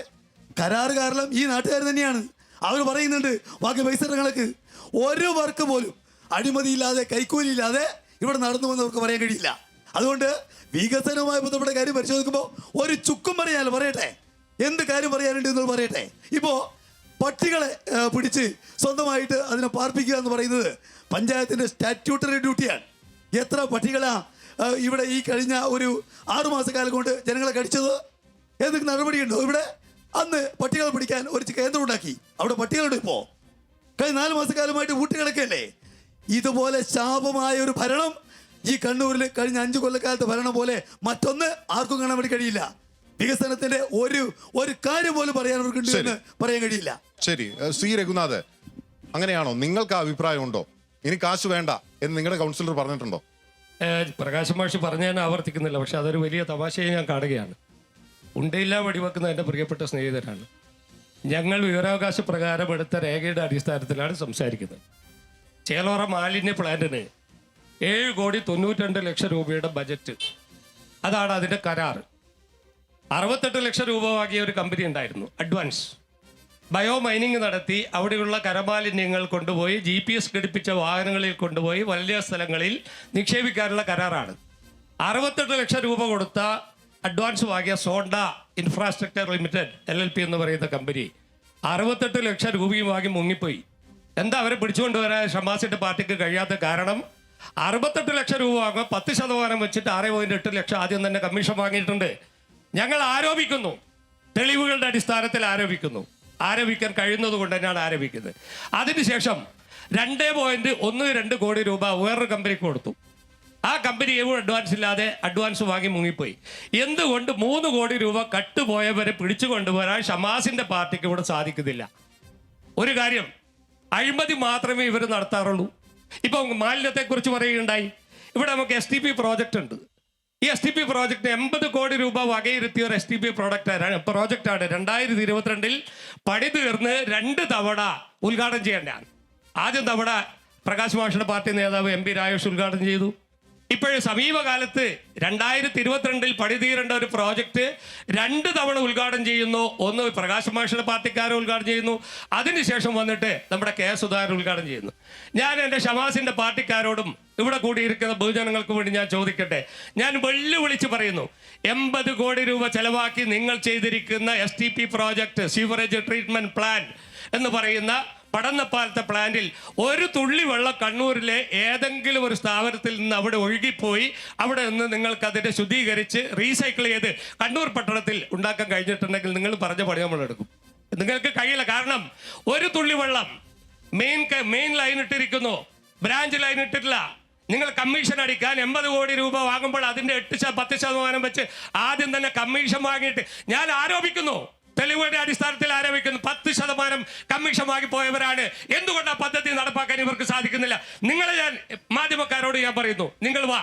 കരാറുകാരെല്ലാം ഈ നാട്ടുകാർ തന്നെയാണ്. അവർ പറയുന്നുണ്ട് ബാക്കി പൈസയുടെ കണക്ക്. ഒരു വർക്ക് പോലും അഴിമതിയില്ലാതെ കൈക്കൂലിയില്ലാതെ ഇവിടെ നടന്നു വന്നവർക്ക് പറയാൻ കഴിയില്ല. അതുകൊണ്ട് വികസനവുമായി ബന്ധപ്പെട്ട കാര്യം പരിശോധിക്കുമ്പോൾ ഒരു ചുക്കും പറയാനല്ലോ, പറയട്ടെ, എന്ത് കാര്യം പറയാനുണ്ട് എന്നത് പറയട്ടെ. ഇപ്പോൾ പട്ടികളെ പിടിച്ച് സ്വന്തമായിട്ട് അതിനെ പാർപ്പിക്കുക എന്ന് പറയുന്നത് പഞ്ചായത്തിൻ്റെ സ്റ്റാറ്റ്യൂട്ടറി ഡ്യൂട്ടിയാണ്. എത്ര പട്ടികളാ ഇവിടെ ഈ കഴിഞ്ഞ ഒരു 6 മാസക്കാലം കൊണ്ട് ജനങ്ങളെ കടിച്ചത്? എന്തെങ്കിലും നടപടിയുണ്ടോ ഇവിടെ? അന്ന് പട്ടികളെ പിടിക്കാൻ ഒരു കേന്ദ്രം ഉണ്ടാക്കി, അവിടെ പട്ടികളുണ്ട്. ഇപ്പോൾ കഴിഞ്ഞ 4 മാസക്കാലമായിട്ട് ഊട്ടുകിടക്കല്ലേ? ഇതുപോലെ ശാപമായ ഒരു ഭരണം ഈ കണ്ണൂരിൽ കഴിഞ്ഞ 5 കൊല്ലക്കാലത്തെ ഭരണം പോലെ മറ്റൊന്ന് ആർക്കും കാണാൻ വേണ്ടി കഴിയില്ല. വികസനത്തിന്റെ ഒരു കാര്യം പോലും പറയാൻ അവർക്കുണ്ട് എന്ന് പറയാൻ കഴിയില്ല. ശരി, ശ്രീ രഘുനാഥ്, അങ്ങനെയാണോ? നിങ്ങൾക്ക് ആ അഭിപ്രായം ഉണ്ടോ? ഇനി കാശ് വേണ്ട എന്ന് നിങ്ങളുടെ കൗൺസിലർ പറഞ്ഞിട്ടുണ്ടോ? പ്രകാശ് മാഷ് പറഞ്ഞതിനെ ആവർത്തിക്കുന്നില്ല, പക്ഷെ അതൊരു വലിയ തമാശയെ ഞാൻ കാണുകയാണ്. ഉണ്ടയില്ല വെടിവെക്കുന്ന എൻ്റെ പ്രിയപ്പെട്ട സ്നേഹിതരാണ്. ഞങ്ങൾ വിവരാവകാശ പ്രകാരം എടുത്ത രേഖയുടെ അടിസ്ഥാനത്തിലാണ് സംസാരിക്കുന്നത്. ചേലോറ മാലിന്യ പ്ലാന്റിന് 7,92,00,000 രൂപയുടെ ബജറ്റ്, അതാണ് അതിൻ്റെ കരാർ. 68 ലക്ഷം രൂപ വാങ്ങിയ ഒരു കമ്പനി ഉണ്ടായിരുന്നു അഡ്വാൻസ്. ബയോ മൈനിങ് നടത്തി അവിടെയുള്ള കരമാലിന്യങ്ങൾ കൊണ്ടുപോയി GPS ഘടിപ്പിച്ച വാഹനങ്ങളിൽ കൊണ്ടുപോയി വലിയ സ്ഥലങ്ങളിൽ നിക്ഷേപിക്കാനുള്ള കരാറാണ്. 68 ലക്ഷം രൂപ കൊടുത്ത അഡ്വാൻസ് വാങ്ങിയ സോണ്ട ഇൻഫ്രാസ്ട്രക്ചർ ലിമിറ്റഡ് LLP എന്ന് പറയുന്ന കമ്പനി 68 ലക്ഷം രൂപയും വാങ്ങി മുങ്ങിപ്പോയി. എന്താ അവരെ പിടിച്ചുകൊണ്ടുവരാൻ ഷമാസിന്റെ പാർട്ടിക്ക് കഴിയാത്ത കാരണം? 68 ലക്ഷം രൂപ വാങ്ങുക, 10% വെച്ചിട്ട് 6.8 ലക്ഷം ആദ്യം തന്നെ കമ്മീഷൻ വാങ്ങിയിട്ടുണ്ട്. ഞങ്ങൾ ആരോപിക്കുന്നു, തെളിവുകളുടെ അടിസ്ഥാനത്തിൽ ആരോപിക്കാൻ കഴിയുന്നത് കൊണ്ട് തന്നെയാണ് ആരോപിക്കുന്നത്. അതിനുശേഷം 2.12 കോടി രൂപ വേറൊരു കമ്പനിക്ക് കൊടുത്തു. ആ കമ്പനി അഡ്വാൻസ് ഇല്ലാതെ അഡ്വാൻസ് വാങ്ങി മുങ്ങിപ്പോയി. എന്തുകൊണ്ട് 3 കോടി രൂപ കട്ടുപോയവരെ പിടിച്ചു കൊണ്ടുവരാൻ ഷമാസിന്റെ പാർട്ടിക്ക് ഇവിടെ സാധിക്കുന്നില്ല? ഒരു കാര്യം, അഴിമതി മാത്രമേ ഇവർ നടത്താറുള്ളൂ. ഇപ്പം മാലിന്യത്തെക്കുറിച്ച് പറയുകയുണ്ടായി. ഇവിടെ നമുക്ക് STP പ്രോജക്റ്റ് ഉണ്ട്. ഈ STP പ്രോജക്റ്റ് 80 കോടി രൂപ വകയിരുത്തിയ ഒരു STP പ്രോജക്റ്റാണ്. 2022 പണി തീർന്ന് 2 തവണ ഉദ്ഘാടനം ചെയ്യേണ്ടതാണ്. ആദ്യം തവണ പ്രകാശ് മാഷിന്റെ പാർട്ടി നേതാവ് MP രാജേഷ് ഉദ്ഘാടനം ചെയ്തു. ഇപ്പോഴും സമീപകാലത്ത് 2022 പണി തീരേണ്ട ഒരു പ്രോജക്റ്റ് 2 തവണ ഉദ്ഘാടനം ചെയ്യുന്നു. ഒന്ന് പ്രകാശ് മാഷിന്റെ പാർട്ടിക്കാരെ ഉദ്ഘാടനം ചെയ്യുന്നു, അതിനുശേഷം വന്നിട്ട് നമ്മുടെ K. സുധാകരൻ ഉദ്ഘാടനം ചെയ്യുന്നു. ഞാൻ എൻ്റെ ഷമാസിന്റെ പാർട്ടിക്കാരോടും ഇവിടെ കൂടിയിരിക്കുന്ന ബഹുജനങ്ങൾക്ക് വേണ്ടി ഞാൻ ചോദിക്കട്ടെ, ഞാൻ വെല്ലുവിളിച്ച് പറയുന്നു, 80 കോടി രൂപ ചെലവാക്കി നിങ്ങൾ ചെയ്തിരിക്കുന്ന STP project, sewerage treatment plan എന്ന് പറയുന്ന പടന്നപ്പാലത്തെ പ്ലാന്റിൽ ഒരു തുള്ളി വെള്ളം കണ്ണൂരിലെ ഏതെങ്കിലും ഒരു സ്ഥാപനത്തിൽ നിന്ന് അവിടെ ഒഴുകിപ്പോയി അവിടെ നിന്ന് നിങ്ങൾക്ക് അതിനെ ശുദ്ധീകരിച്ച് റീസൈക്കിൾ ചെയ്ത് കണ്ണൂർ പട്ടണത്തിൽ ഉണ്ടാക്കാൻ കഴിഞ്ഞിട്ടുണ്ടെങ്കിൽ നിങ്ങൾ പറഞ്ഞ പണി നമ്മൾ എടുക്കും. നിങ്ങൾക്ക് കഴിയില്ല. കാരണം ഒരു തുള്ളി വെള്ളം മെയിൻ ലൈൻ ഇട്ടിരിക്കുന്നു, ബ്രാഞ്ച് ലൈൻ ഇട്ടിട്ടില്ല. നിങ്ങൾ കമ്മീഷൻ അടിക്കാൻ 80 കോടി രൂപ വാങ്ങുമ്പോൾ അതിൻ്റെ 10% വെച്ച് ആദ്യം തന്നെ കമ്മീഷൻ വാങ്ങിയിട്ട് ഞാൻ ആരോപിക്കുന്നു, തെളിവുകളുടെ അടിസ്ഥാനത്തിൽ ആരോപിക്കുന്നു, 10% കമ്മീഷൻ വാങ്ങി പോയവരാണ്. എന്തുകൊണ്ട് ആ പദ്ധതി നടപ്പാക്കാൻ ഇവർക്ക് സാധിക്കുന്നില്ല? നിങ്ങളെ ഞാൻ മാധ്യമക്കാരോട് ഞാൻ പറയുന്നു, നിങ്ങൾ വാ,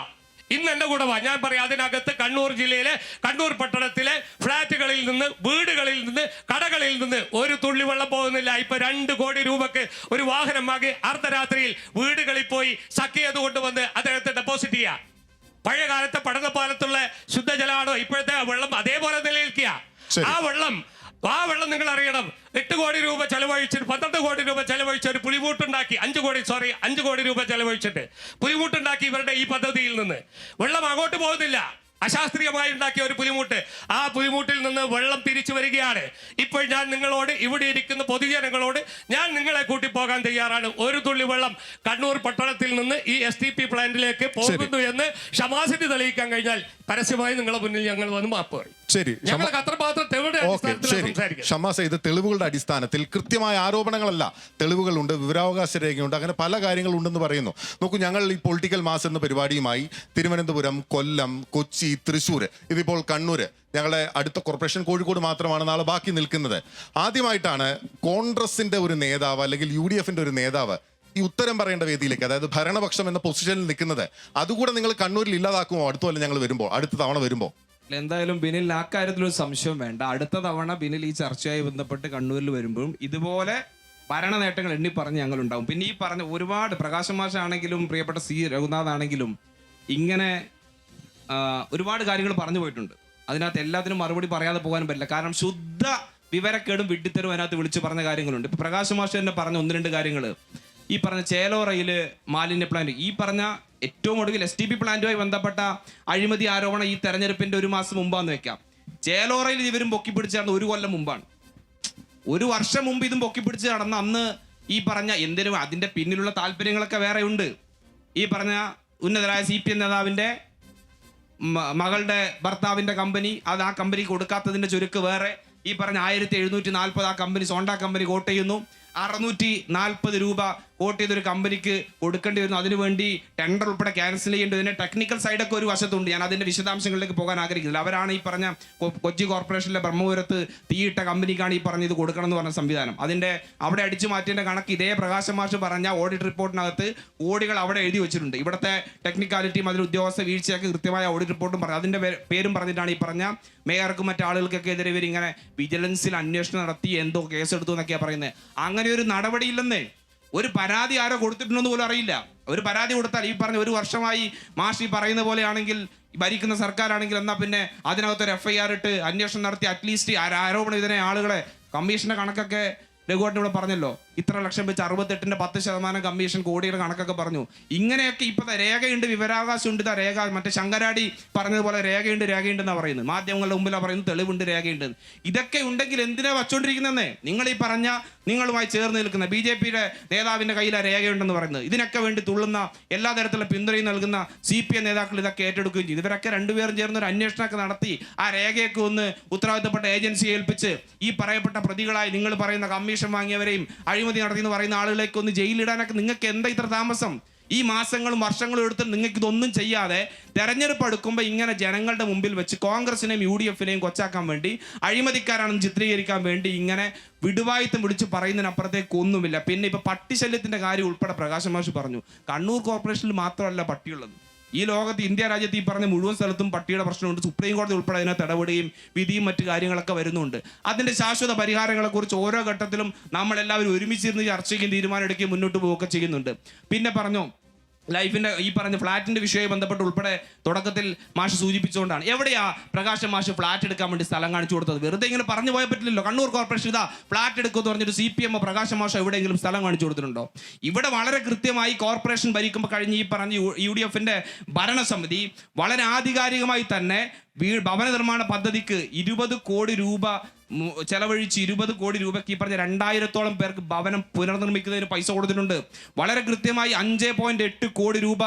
ഇന്ന് എൻ്റെ കൂടെ വാ. ഞാൻ പറയാം, അതിനകത്ത് കണ്ണൂർ ജില്ലയിലെ കണ്ണൂർ പട്ടണത്തിലെ ഫ്ലാറ്റുകളിൽ നിന്ന്, വീടുകളിൽ നിന്ന്, കടകളിൽ നിന്ന് ഒരു തുള്ളി വെള്ളം പോകുന്നില്ല. ഇപ്പൊ 2 കോടി രൂപക്ക് ഒരു വാഹനം വാങ്ങി അർദ്ധരാത്രിയിൽ വീടുകളിൽ പോയി സഖ് ചെയ്ത് കൊണ്ടുവന്ന് അദ്ദേഹത്തെ ഡെപ്പോസിറ്റ് ചെയ്യുക. പഴയ കാലത്തെ പഠനപാലത്തുള്ള ശുദ്ധജലമാണോ ഇപ്പോഴത്തെ വെള്ളം അതേപോലെ നിലനിൽക്കുക? ആ വെള്ളം നിങ്ങൾ അറിയണം. 8 കോടി രൂപ ചെലവഴിച്ചിട്ട് 12 കോടി രൂപ ചെലവഴിച്ച് ഒരു പുലിമുട്ടുണ്ടാക്കി, 5 കോടി രൂപ ചെലവഴിച്ചിട്ട് പുലിമുട്ടുണ്ടാക്കി ഇവരുടെ ഈ പദ്ധതിയിൽ നിന്ന്. വെള്ളം അങ്ങോട്ട് പോകുന്നില്ല. അശാസ്ത്രീയമായി ഉണ്ടാക്കിയ ഒരു പുലിമുട്ട്, ആ പുലിമുട്ടിൽ നിന്ന് വെള്ളം തിരിച്ചു വരികയാണ്. ഇപ്പോൾ ഞാൻ നിങ്ങളോട്, ഇവിടെ ഇരിക്കുന്ന പൊതുജനങ്ങളോട് ഞാൻ നിങ്ങളെ കൂട്ടി പോകാൻ തയ്യാറാണ്. ഒരു തുള്ളി വെള്ളം കണ്ണൂർ പട്ടണത്തിൽ നിന്ന് ഈ STP പ്ലാന്റിലേക്ക് പോകുന്നു എന്ന് ഷമാസിന് തെളിയിക്കാൻ കഴിഞ്ഞാൽ പരസ്യമായി നിങ്ങളെ മുന്നിൽ ഞങ്ങൾ വന്ന് മാപ്പ് പറയും. ശരി, ഞങ്ങൾക്ക് അത്രമാത്രം ഷമാസ, ഇത് തെളിവുകളുടെ അടിസ്ഥാനത്തിൽ കൃത്യമായ ആരോപണങ്ങളല്ല, തെളിവുകളുണ്ട്, വിവരാവകാശ രേഖയുണ്ട്, അങ്ങനെ പല കാര്യങ്ങളുണ്ടെന്ന് പറയുന്നു. നോക്കൂ, ഞങ്ങൾ ഈ പൊളിറ്റിക്കൽ മാസ് എന്ന പരിപാടിയുമായി തിരുവനന്തപുരം, കൊല്ലം, കൊച്ചി, തൃശ്ശൂർ, ഇതിപ്പോൾ കണ്ണൂര്, ഞങ്ങളുടെ അടുത്ത കോർപ്പറേഷൻ കോഴിക്കോട് മാത്രമാണ് നാളെ ബാക്കി നിൽക്കുന്നത്. ആദ്യമായിട്ടാണ് കോൺഗ്രസിന്റെ ഒരു നേതാവ് അല്ലെങ്കിൽ UDFന്റെ ഒരു നേതാവ് ഈ ഉത്തരം പറയേണ്ട വേദിയിലേക്ക്, അതായത് ഭരണപക്ഷം എന്ന പൊസിഷനിൽ നിൽക്കുന്നത്. അതുകൂടെ നിങ്ങൾ കണ്ണൂരിൽ ഇല്ലാതാക്കുമോ അടുത്ത കൊല്ലം ഞങ്ങൾ വരുമ്പോൾ, അടുത്ത തവണ വരുമ്പോൾ? എന്തായാലും ബിനിൽ ആ കാര്യത്തിലൊരു സംശയം വേണ്ട. അടുത്ത തവണ ബിനിൽ ഈ ചർച്ചയായി ബന്ധപ്പെട്ട് കണ്ണൂരിൽ വരുമ്പോഴും ഇതുപോലെ ഭരണ നേട്ടങ്ങൾ എണ്ണി പറഞ്ഞ് ഞങ്ങളുണ്ടാവും. പിന്നെ ഈ പറഞ്ഞ ഒരുപാട് പ്രകാശ് മാഷാണെങ്കിലും പ്രിയപ്പെട്ട C. രഘുനാഥ് ആണെങ്കിലും ഇങ്ങനെ ഒരുപാട് കാര്യങ്ങൾ പറഞ്ഞു പോയിട്ടുണ്ട്. അതിനകത്ത് എല്ലാത്തിനും മറുപടി പറയാതെ പോകാനും പറ്റില്ല. കാരണം ശുദ്ധ വിവരക്കേടും വിഡ്ഢിത്തരും അതിനകത്ത് വിളിച്ചു പറഞ്ഞ കാര്യങ്ങളുണ്ട്. ഇപ്പൊ പ്രകാശ് മാഷ് തന്നെ പറഞ്ഞ 1-2 കാര്യങ്ങൾ, ഈ പറഞ്ഞ ചേലോറയില് മാലിന്യ പ്ലാന്റ്, ഈ പറഞ്ഞ ഏറ്റവും ഒടുവിൽ STP പ്ലാന്റുമായി ബന്ധപ്പെട്ട അഴിമതി ആരോപണം ഈ തെരഞ്ഞെടുപ്പിന്റെ 1 മാസം മുമ്പാന്ന് വെക്കാം. ചേലോറയിൽ ഇവരും പൊക്കിപ്പിടിച്ച് നടന്ന 1 കൊല്ലം മുമ്പാണ്. 1 വർഷം മുമ്പ് ഇതും പൊക്കിപ്പിടിച്ച് നടന്ന അന്ന് ഈ പറഞ്ഞ എന്തിനും അതിന്റെ പിന്നിലുള്ള താല്പര്യങ്ങളൊക്കെ വേറെ ഉണ്ട്. ഈ പറഞ്ഞ ഉന്നതരായ CPM നേതാവിന്റെ മകളുടെ ഭർത്താവിന്റെ കമ്പനി, അത് ആ കമ്പനിക്ക് കൊടുക്കാത്തതിന്റെ ചുരുക്ക് വേറെ. ഈ പറഞ്ഞ 1740 ആ കമ്പനി, സോണ്ട കമ്പനി കോട്ട് ചെയ്യുന്നു. 640 രൂപ കോട്ട് ചെയ്തൊരു കമ്പനിക്ക് കൊടുക്കേണ്ടി വരുന്നു, അതിനുവേണ്ടി ടെൻഡർ ഉൾപ്പെടെ ക്യാൻസൽ ചെയ്യേണ്ടി ഇതിന്റെ ടെക്നിക്കൽ സൈഡൊക്കെ ഒരു വശത്തുണ്ട്. ഞാൻ അതിന്റെ വിശദാംശങ്ങളിലേക്ക് പോകാൻ ആഗ്രഹിക്കുന്നില്ല. അവരാണ് ഈ പറഞ്ഞ കൊച്ചി കോർപ്പറേഷനിലെ ബ്രഹ്മപുരത്ത് തീയിട്ട കമ്പനിക്കാണ് ഈ പറഞ്ഞ ഇത് കൊടുക്കണം എന്ന് പറഞ്ഞ സംവിധാനം. അതിന്റെ അവിടെ അടിച്ചു മാറ്റേണ്ട കണക്ക് ഇതേ പ്രകാശ് മാഷ് പറഞ്ഞ ഓഡിറ്റ് റിപ്പോർട്ടിനകത്ത് കോടികൾ അവിടെ എഴുതി വെച്ചിട്ടുണ്ട്. ഇവിടുത്തെ ടെക്നിക്കാലിറ്റിയും അതിൽ ഉദ്യോഗസ്ഥ വീഴ്ചയൊക്കെ കൃത്യമായ ഓഡിറ്റ് റിപ്പോർട്ടും പറഞ്ഞു. അതിന്റെ പേരും പറഞ്ഞിട്ടാണ് ഈ പറഞ്ഞ മേയർക്കും മറ്റാളുകൾക്കൊക്കെ എതിരെ ഇവർ ഇങ്ങനെ വിജിലൻസിൽ അന്വേഷണം നടത്തി എന്തോ കേസെടുത്തു എന്നൊക്കെയാണ് പറയുന്നത്. അങ്ങനെ ഒരു നടപടിയില്ലെന്നേ. ഒരു പരാതി ആരോ കൊടുത്തിട്ടുണ്ടെന്ന് പോലും അറിയില്ല. ഒരു പരാതി കൊടുത്താൽ ഈ പറഞ്ഞ ഒരു വർഷമായി മാഷ് ഈ പറയുന്ന പോലെയാണെങ്കിൽ ഭരിക്കുന്ന സർക്കാരാണെങ്കിൽ എന്നാൽ പിന്നെ അതിനകത്തൊരു FIR ഇട്ട് അന്വേഷണം നടത്തി അറ്റ്ലീസ്റ്റ് ആരോപണം ഇതിനെ ആളുകളെ കമ്മീഷന്റെ കണക്കൊക്കെ രഘുവേട്ടൻ ഇവിടെ പറഞ്ഞല്ലോ, ഇത്ര ലക്ഷം വെച്ച് 68ന്റെ 10% കമ്മീഷൻ കോടിയുടെ കണക്കൊക്കെ പറഞ്ഞു. ഇങ്ങനെയൊക്കെ ഇപ്പോഴത്തെ രേഖയുണ്ട്, വിവരാവകാശമുണ്ട്. ഇതാ രേഖ മറ്റേ ശങ്കരാടി പറഞ്ഞതുപോലെ രേഖയുണ്ടെന്നാണ് പറയുന്നത്. മാധ്യമങ്ങളുടെ മുമ്പിലാണ് പറയുന്നത് തെളിവുണ്ട്, രേഖയുണ്ട്. ഇതൊക്കെ ഉണ്ടെങ്കിൽ എന്തിനാ വച്ചുകൊണ്ടിരിക്കുന്നതെന്നേ. നിങ്ങൾ ഈ പറഞ്ഞ നിങ്ങളുമായി ചേർന്ന് നിൽക്കുന്ന BJPയുടെ നേതാവിന്റെ കയ്യിലെ രേഖയുണ്ടെന്ന് പറയുന്നത്. ഇതിനൊക്കെ വേണ്ടി തുള്ളുന്ന എല്ലാ തരത്തിലുള്ള പിന്തുണയും നൽകുന്ന CPM നേതാക്കൾ ഇതൊക്കെ ഏറ്റെടുക്കുകയും ചെയ്തു. ഇവരൊക്കെ രണ്ടുപേരും ചേർന്ന് ഒരു അന്വേഷണമൊക്കെ നടത്തി ആ രേഖയൊക്കെ ഒന്ന് ഉത്തരവാദിത്തപ്പെട്ട ഏജൻസിയെ ഏൽപ്പിച്ച് ഈ പറയപ്പെട്ട പ്രതികളായി നിങ്ങൾ പറയുന്ന കമ്മീഷൻ വാങ്ങിയവരെയും അഴിമതി നടത്തി എന്ന് പറയുന്ന ആളുകളേക്ക് ഒന്ന് ജയിലിടാനൊക്കെ നിങ്ങൾക്ക് എന്താ ഇത്ര താമസം? ഈ മാസങ്ങളും വർഷങ്ങളും എടുത്ത് നിങ്ങൾക്ക് ഇതൊന്നും ചെയ്യാതെ തെരഞ്ഞെടുപ്പ് എടുക്കുമ്പോൾ ഇങ്ങനെ ജനങ്ങളുടെ മുമ്പിൽ വെച്ച് കോൺഗ്രസിനെയും UDFനെയും കൊച്ചാക്കാൻ വേണ്ടി, അഴിമതിക്കാരാണെന്ന് ചിത്രീകരിക്കാൻ വേണ്ടി ഇങ്ങനെ വിടുവായിത്തം വിളിച്ച് പറയുന്നതിനപ്പുറത്തേക്ക് ഒന്നുമില്ല. പിന്നെ ഇപ്പൊ പട്ടിശല്യത്തിന്റെ കാര്യം ഉൾപ്പെടെ പ്രകാശ് മാഷ് പറഞ്ഞു. കണ്ണൂർ കോർപ്പറേഷനിൽ മാത്രമല്ല പട്ടിയുള്ളത്. ഈ ലോകത്ത് ഇന്ത്യ രാജ്യത്ത് ഈ പറഞ്ഞ മുഴുവൻ സ്ഥലത്തും പട്ടിയുടെ പ്രശ്നമുണ്ട്. സുപ്രീം കോടതി ഉൾപ്പെടെ അതിനകത്ത് ഇടപെടുകയും വിധിയും മറ്റു കാര്യങ്ങളൊക്കെ വരുന്നുണ്ട്. അതിന്റെ ശാശ്വത പരിഹാരങ്ങളെക്കുറിച്ച് ഓരോ ഘട്ടത്തിലും നമ്മളെല്ലാവരും ഒരുമിച്ചിരുന്ന് ചർച്ച ചെയ്യുകയും തീരുമാനം എടുക്കുകയും മുന്നോട്ട് പോവുകയൊക്കെ ചെയ്യുന്നുണ്ട്. പിന്നെ പറഞ്ഞു ലൈഫിന്റെ ഈ പറഞ്ഞ ഫ്ലാറ്റിന്റെ വിഷയവുമായി ബന്ധപ്പെട്ട് ഉൾപ്പെടെ തുടക്കത്തിൽ മാഷ് സൂചിപ്പിച്ചുകൊണ്ടാണ് എവിടെയാ പ്രകാശ് മാഷ് ഫ്ലാറ്റ് എടുക്കാൻ വേണ്ടി സ്ഥലം കാണിച്ചു കൊടുത്തത്? വെറുതെ ഇങ്ങനെ പറഞ്ഞു പോയാൽ പറ്റില്ലല്ലോ. കണ്ണൂർ കോർപ്പറേഷൻ ഇതാ ഫ്ലാറ്റ് എടുക്കുമെന്ന് പറഞ്ഞിട്ട് CPM പ്രകാശ് മാഷ് എവിടെയെങ്കിലും സ്ഥലം കാണിച്ചു കൊടുത്തിട്ടുണ്ടോ? ഇവിടെ വളരെ കൃത്യമായി കോർപ്പറേഷൻ ഭരിക്കുമ്പോൾ കഴിഞ്ഞ് ഈ പറഞ്ഞ UDFന്റെ ഭരണസമിതി വളരെ ആധികാരികമായി തന്നെ ഭവന നിർമ്മാണ പദ്ധതിക്ക് 20 കോടി രൂപ ചെലവഴിച്ച് 20 കോടി രൂപയ്ക്ക് ഈ പറഞ്ഞ 2000-ഓളം പേർക്ക് ഭവനം പുനർനിർമ്മിക്കുന്നതിന് പൈസ കൊടുത്തിട്ടുണ്ട്. വളരെ കൃത്യമായി 5.8 കോടി രൂപ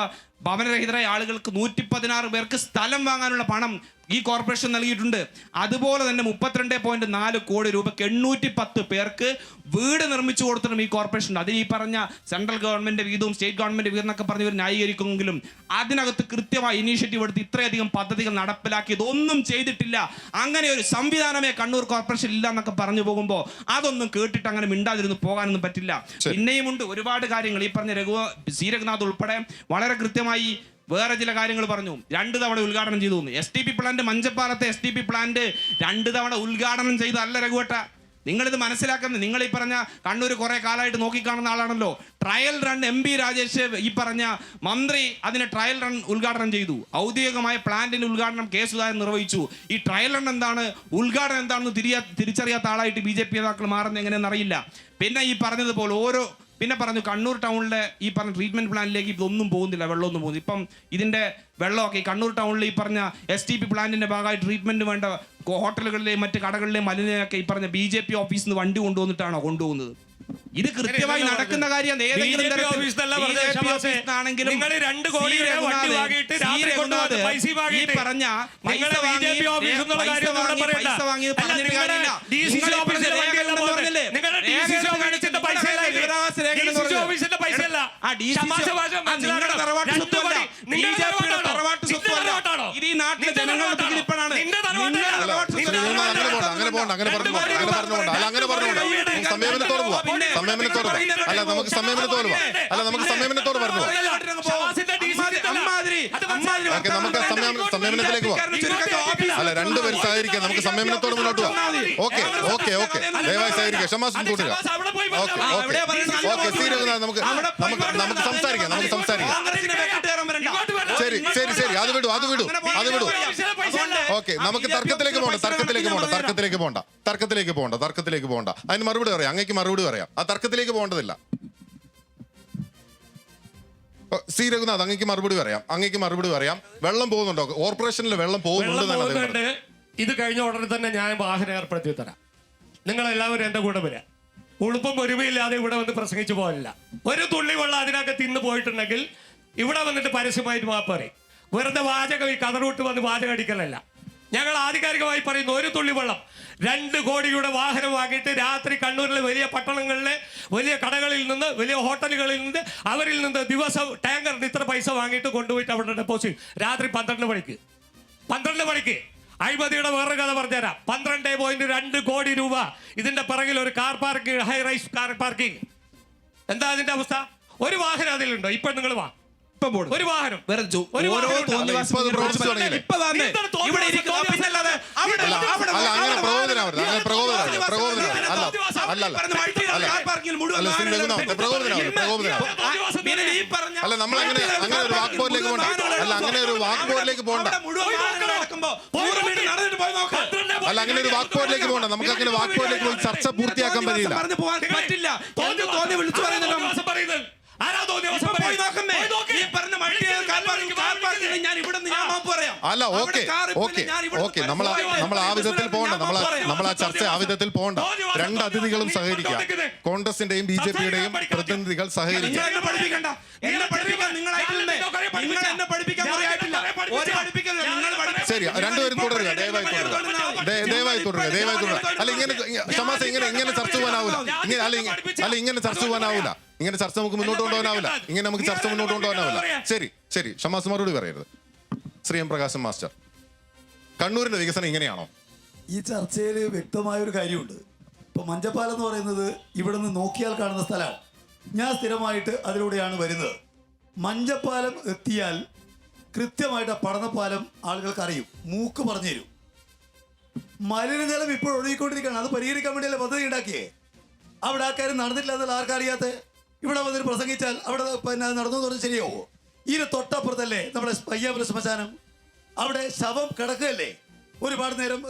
ഭവനരഹിതരായ ആളുകൾക്ക് 116 പേർക്ക് സ്ഥലം വാങ്ങാനുള്ള പണം ഈ കോർപ്പറേഷൻ നൽകിയിട്ടുണ്ട്. അതുപോലെ തന്നെ 32.4 കോടി രൂപയ്ക്ക് 810 പേർക്ക് വീട് നിർമ്മിച്ചു കൊടുത്തിട്ടും ഈ കോർപ്പറേഷൻ. അതിൽ ഈ പറഞ്ഞ സെൻട്രൽ ഗവൺമെന്റ് വീതവും സ്റ്റേറ്റ് ഗവൺമെന്റ് വീതം എന്നൊക്കെ പറഞ്ഞവർ ന്യായീകരിക്കുമെങ്കിലും അതിനകത്ത് കൃത്യമായി ഇനീഷ്യേറ്റീവ് എടുത്ത് ഇത്രയധികം പദ്ധതികൾ നടപ്പിലാക്കിയതൊന്നും ചെയ്തിട്ടില്ല. അങ്ങനെ ഒരു സംവിധാനമേ കണ്ണൂർ കോർപ്പറേഷൻ ഇല്ല എന്നൊക്കെ പറഞ്ഞു പോകുമ്പോൾ അതൊന്നും കേട്ടിട്ട് അങ്ങനെ മിണ്ടാതിരുന്ന് പോകാനൊന്നും പറ്റില്ല. പിന്നെയുമുണ്ട് ഒരുപാട് കാര്യങ്ങൾ. ഈ പറഞ്ഞ രഘുനാഥ് ഉൾപ്പെടെ വളരെ കൃത്യമായി വേറെ ചില കാര്യങ്ങൾ പറഞ്ഞു. 2 തവണ ഉദ്ഘാടനം ചെയ്തു. STP പ്ലാന്റ്, മഞ്ചപ്പാലത്തെ STP പ്ലാന്റ് 2 തവണ ഉദ്ഘാടനം ചെയ്തല്ല രഘുവേട്ട. നിങ്ങളിത് മനസ്സിലാക്കുന്നത്. നിങ്ങൾ ഈ പറഞ്ഞ കണ്ണൂർ കുറെ കാലമായിട്ട് നോക്കിക്കാണുന്ന ആളാണല്ലോ. ട്രയൽ റൺ MP രാജേഷ് ഈ പറഞ്ഞ മന്ത്രി അതിന് ട്രയൽ റൺ ഉദ്ഘാടനം ചെയ്തു. ഔദ്യോഗികമായ പ്ലാന്റിന്റെ ഉദ്ഘാടനം K. സുധാകരൻ നിർവഹിച്ചു. ഈ ട്രയൽ റൺ എന്താണ്, ഉദ്ഘാടനം എന്താണെന്ന് തിരിച്ചറിയാത്ത ആളായിട്ട് BJP നേതാക്കൾ മാറുന്നത് എങ്ങനെയെന്ന് അറിയില്ല. പിന്നെ ഈ പറഞ്ഞതുപോലെ പിന്നെ പറഞ്ഞു കണ്ണൂർ ടൗണിലെ ഈ പറഞ്ഞ ട്രീറ്റ്മെന്റ് പ്ലാന്റിലേക്ക് ഇതൊന്നും പോകുന്നില്ല, വെള്ളമൊന്നും പോകുന്നില്ല. ഇപ്പം ഇതിന്റെ വെള്ളമൊക്കെ ഈ കണ്ണൂർ ടൗണിൽ ഈ പറഞ്ഞ STP പ്ലാന്റിന്റെ ഭാഗമായി ട്രീറ്റ്മെന്റ് വേണ്ട ഹോട്ടലുകളിലെയും മറ്റ് കടകളിലെയും മലിനയൊക്കെ ഈ പറഞ്ഞ BJP ഓഫീസിൽ നിന്ന് വണ്ടി കൊണ്ടുവന്നിട്ടാണോ കൊണ്ടുപോകുന്നത്? ഇത് കൃത്യമായി നടക്കുന്ന കാര്യം. സംയമനത്തോട് പറഞ്ഞു. സംയമനത്തിലേക്ക് പോവാം. അല്ല, രണ്ടുപേരും സഹകരിക്കാം. നമുക്ക് സംയമനത്തോട് മുന്നോട്ട് പോവാം. ഓക്കെ ദയവായി സഹകരിക്കാം. ക്ഷമാസം കൂട്ടുക. നമുക്ക് സംസാരിക്കാം. ശരി അത് വിടൂ. ഓക്കെ, നമുക്ക് തർക്കത്തിലേക്ക് പോകണ്ട. അതിന് മറുപടി പറയാം. അങ്ങേക്ക് മറുപടി പറയാം. ആ തർക്കത്തിലേക്ക് പോകേണ്ടതില്ല. രഘുനാഥ്, അങ്ങേക്ക് മറുപടി പറയാം. വെള്ളം പോകുന്നുണ്ടോ? കോർപ്പറേഷനിൽ വെള്ളം പോകുന്നുണ്ട്. ഇത് കഴിഞ്ഞ ഉടനെ തന്നെ ഞാൻ വാഹനം ഏർപ്പെടുത്തി തരാം. നിങ്ങൾ എല്ലാവരും എന്റെ കൂടെ വരാം. ഉളുപ്പും ഒരുമയില്ലാതെ ഇവിടെ വന്ന് പ്രസംഗിച്ചു പോകാനില്ല. ഒരു തുള്ളി വെള്ളം അതിനകത്ത് തിന്ന് പോയിട്ടുണ്ടെങ്കിൽ ഇവിടെ വന്നിട്ട് പരസ്യമായിട്ട് മാപ്പ് പറയും. വെറുതെ വാചകം ഈ കതറൂട്ട് വന്ന് വാചകം അടിക്കലല്ല. ഞങ്ങൾ ആധികാരികമായി പറയുന്നു, ഒരു തുള്ളി വെള്ളം 2 കോടിയുടെ വാഹനം വാങ്ങിയിട്ട് രാത്രി കണ്ണൂരിലെ വലിയ പട്ടണങ്ങളിലെ വലിയ കടകളിൽ നിന്ന്, വലിയ ഹോട്ടലുകളിൽ നിന്ന്, അവരിൽ നിന്ന് ദിവസം ടാങ്കറിന് ഇത്ര പൈസ വാങ്ങിയിട്ട് കൊണ്ടുപോയിട്ട് അവിടെ ഡെപ്പോസിറ്റ് രാത്രി 12 മണിക്ക്. അഴിമതിയുടെ വേറെ കഥ പറഞ്ഞുതരാം. 12.2 കോടി രൂപ ഇതിന്റെ പിറകിൽ ഒരു car parking, high rice car parking. എന്താ അതിന്റെ അവസ്ഥ? ഒരു വാഹനം അതിലുണ്ടോ? ഇപ്പൊ നിങ്ങൾ വാ, ഒരു വാഹനം വേറെ ഒരു ഓരോ വാഹനം തോന്നിവാസം ഇപ്പൊ അത് പ്രവർത്തിച്ചു തുടങ്ങിയില്ലേ? ഇപ്പൊ തന്നെ ഇവിടെ ഇരിക്കുന്ന പിന്നല്ലാതെ അവിടെ അല്ല അങ്ങനെ പ്രകോപനാവരുത്, അങ്ങനെ പ്രകോപനാവരുത്. അല്ല നമ്മൾ അങ്ങനെ ഒരു വാക്പോരിലേക്ക് പോകണ്ട. അല്ല അങ്ങനെ ഒരു വാക്പോരിലേക്ക് പോകണ്ട. അല്ല അങ്ങനെ ഒരു വാക്പോരിലേക്ക് പോകണ്ട. നമുക്ക് അങ്ങനെ വാക്പോരിലേക്ക് പോയി ചർച്ച പൂർത്തിയാക്കാൻ കഴിയില്ല. പറ്റില്ല. തോന്നി വിളിച്ചു പറയുന്നത് അല്ല ഓക്കെ നമ്മൾ ആ വിധത്തിൽ പോകണ്ട. നമ്മൾ ആ ചർച്ച ആ വിധത്തിൽ പോകണ്ട. 2 അതിഥികളും സഹകരിക്കാം. കോൺഗ്രസിന്റെയും BJP-യുടെയും പ്രതിനിധികൾ സഹകരിക്കാം. ശരി, രണ്ടുപേരും തുടരുക. ദയവായി തുടരുക. അല്ല ഇങ്ങനെ ഷമാസ ഇങ്ങനെ ചർച്ച പോകാനാവൂല. ഇങ്ങനെ ചർച്ച പോകാനാവൂല. ഇങ്ങനെ ചർച്ച നമുക്ക് മുന്നോട്ട് കൊണ്ടുപോകാനാവില്ല. ഇങ്ങനെ നമുക്ക് ചർച്ച മുന്നോട്ട് കൊണ്ടുപോകാനാവില്ല. ശരി ഷമാസ് മറുപടി പറയരുത്. ശ്രീ എം പ്രകാശൻ മാസ്റ്റർ, കണ്ണൂരിന്റെ വികസനം ഇങ്ങനെയാണോ? ഈ ചർച്ചയിൽ വ്യക്തമായ ഒരു കാര്യമുണ്ട്. ഇപ്പൊ മഞ്ചപ്പാലം എന്ന് പറയുന്നത് ഇവിടെ നിന്ന് നോക്കിയാൽ കാണുന്ന സ്ഥലമാണ്. ഞാൻ സ്ഥിരമായിട്ട് അതിലൂടെയാണ് വരുന്നത്. മഞ്ചപ്പാലം എത്തിയാൽ കൃത്യമായിട്ട് ആ പടന്നപ്പാലം ആളുകൾക്ക് അറിയും, മൂക്ക് പറഞ്ഞു തരും. മലിനജലം ഇപ്പോൾ ഒഴുകിക്കൊണ്ടിരിക്കുകയാണ്. അത് പരിഹരിക്കാൻ വേണ്ടിയല്ലേ പദ്ധതി ഉണ്ടാക്കിയേ. അവിടെ ആൾക്കാരും നടന്നിട്ടില്ല എന്നുള്ള ആർക്കറിയാത്ത. ഇവിടെ വന്നിട്ട് പ്രസംഗിച്ചാൽ അവിടെ പിന്നെ നടന്നു എന്ന് പറഞ്ഞാൽ ശരിയാവോ? ഇതിന് തൊട്ടപ്പുറത്തല്ലേ നമ്മുടെ പയ്യാപുര ശ്മശാനം. അവിടെ ശവം കിടക്കുകയല്ലേ ഒരുപാട് നേരം,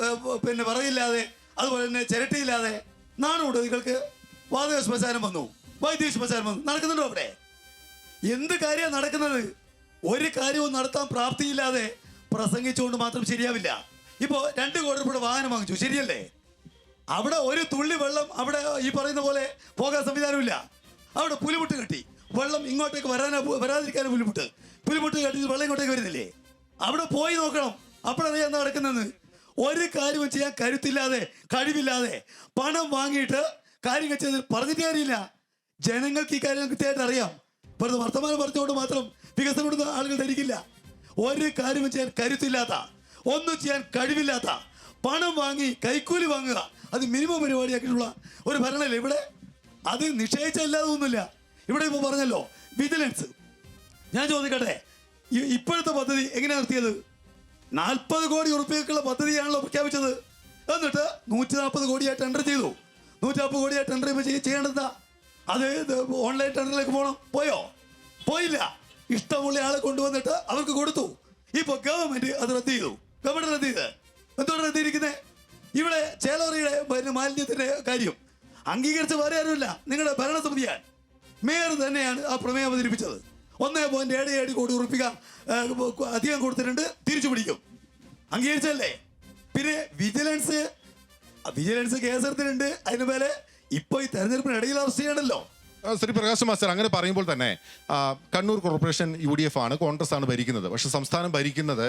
പിന്നെ പറയില്ലാതെ, അതുപോലെ തന്നെ ചിരട്ടിയില്ലാതെ. നാണുണ്ട് നിങ്ങൾക്ക്. വാതക ശ്മശാനം വന്നു, വൈദ്യുതി ശ്മശാനം വന്നു. നടക്കുന്നുണ്ടോ അവിടെ? എന്ത് കാര്യമാണ് നടക്കുന്നത്? ഒരു കാര്യവും നടത്താൻ പ്രാപ്തിയില്ലാതെ പ്രസംഗിച്ചുകൊണ്ട് മാത്രം ശരിയാവില്ല. ഇപ്പോൾ 2 കോടി രൂപയുടെ വാഹനം വാങ്ങിച്ചു, ശരിയല്ലേ? അവിടെ ഒരു തുള്ളി വെള്ളം അവിടെ ഈ പറയുന്ന പോലെ പോകാൻ സംവിധാനമില്ല. അവിടെ പുലിമുട്ട് കെട്ടി വെള്ളം ഇങ്ങോട്ടേക്ക് വരാതിരിക്കാനും പുലിമുട്ട് കെട്ടി വെള്ളം ഇങ്ങോട്ടേക്ക് വരുന്നില്ലേ? അവിടെ പോയി നോക്കണം, അപ്പോഴറിയാം എന്താ നടക്കുന്നതെന്ന്. ഒരു കാര്യവും ചെയ്യാൻ കരുത്തില്ലാതെ, കഴിവില്ലാതെ പണം വാങ്ങിയിട്ട് കാര്യങ്ങൾ ചെയ്ത് പറഞ്ഞിട്ട് കാര്യമില്ല. ജനങ്ങൾക്ക് ഈ കാര്യം കൃത്യമായിട്ട് അറിയാം. വെറുതെ വർത്തമാനം പറഞ്ഞുകൊണ്ട് മാത്രം വികസനം കൊടുക്കുന്ന ആളുകൾ ധരിക്കില്ല. ഒരു കാര്യവും ചെയ്യാൻ കരുത്തില്ലാത്ത, ഒന്നും ചെയ്യാൻ കഴിവില്ലാത്ത, പണം വാങ്ങി കൈക്കൂലി വാങ്ങുക, അത് മിനിമം പരിപാടിയാക്കിയിട്ടുള്ള ഒരു ഭരണമല്ലേ ഇവിടെ. അത് നിശ്ചയിച്ചല്ലാതെ ഒന്നുമില്ല. ഇവിടെ ഇപ്പോൾ പറഞ്ഞല്ലോ വിജിലൻസ്. ഞാൻ ചോദിക്കട്ടെ, ഇപ്പോഴത്തെ പദ്ധതി എങ്ങനെയാണ് നിർത്തിയത്? 40 കോടി ഉറുപ്പികൾക്കുള്ള പദ്ധതിയാണല്ലോ പ്രഖ്യാപിച്ചത്. എന്നിട്ട് 140 കോടിയായി ടെൻഡർ ചെയ്തു. 140 കോടിയായി ടെൻഡർ ചെയ്യേണ്ടതാ? അത് ഓൺലൈൻ ടെൻഡറിലേക്ക് പോയില്ല. ഇഷ്ടമുള്ള ആളെ കൊണ്ടുവന്നിട്ട് അവർക്ക് കൊടുത്തു. ഇപ്പൊ ഗവൺമെന്റ് അത് റദ്ദ് ചെയ്തു. ഗവൺമെന്റ് റദ്ദ് ചെയ്ത് എന്തുകൊണ്ട് റദ്ദിയിരിക്കുന്നത്? ഇവിടെ ചേലോറിയുടെ മാലിന്യത്തിന്റെ കാര്യം അംഗീകരിച്ച വേറെ ആരുമില്ല, നിങ്ങളുടെ ഭരണസമിതിയാണ്. മേയർ തന്നെയാണ് ആ പ്രമേയം അവതരിപ്പിച്ചത്. 1.77 കോടി ഉറുപ്പിക അധികം കൊടുത്തിട്ടുണ്ട്, തിരിച്ചു പിടിക്കും. അംഗീകരിച്ചല്ലേ? പിന്നെ വിജിലൻസ് കേസെടുത്തിട്ടുണ്ട്. അതിന് മേലെ ഇപ്പൊ ഈ തെരഞ്ഞെടുപ്പിന് ഇടയിൽ അറസ്റ്റ് ചെയ്യണല്ലോ. ശ്രീ പ്രകാശ് മാസ്റ്റർ, അങ്ങനെ പറയുമ്പോൾ തന്നെ കണ്ണൂർ കോർപ്പറേഷൻ UDF ആണ്, കോൺഗ്രസ് ആണ് ഭരിക്കുന്നത്. പക്ഷെ സംസ്ഥാനം ഭരിക്കുന്നത്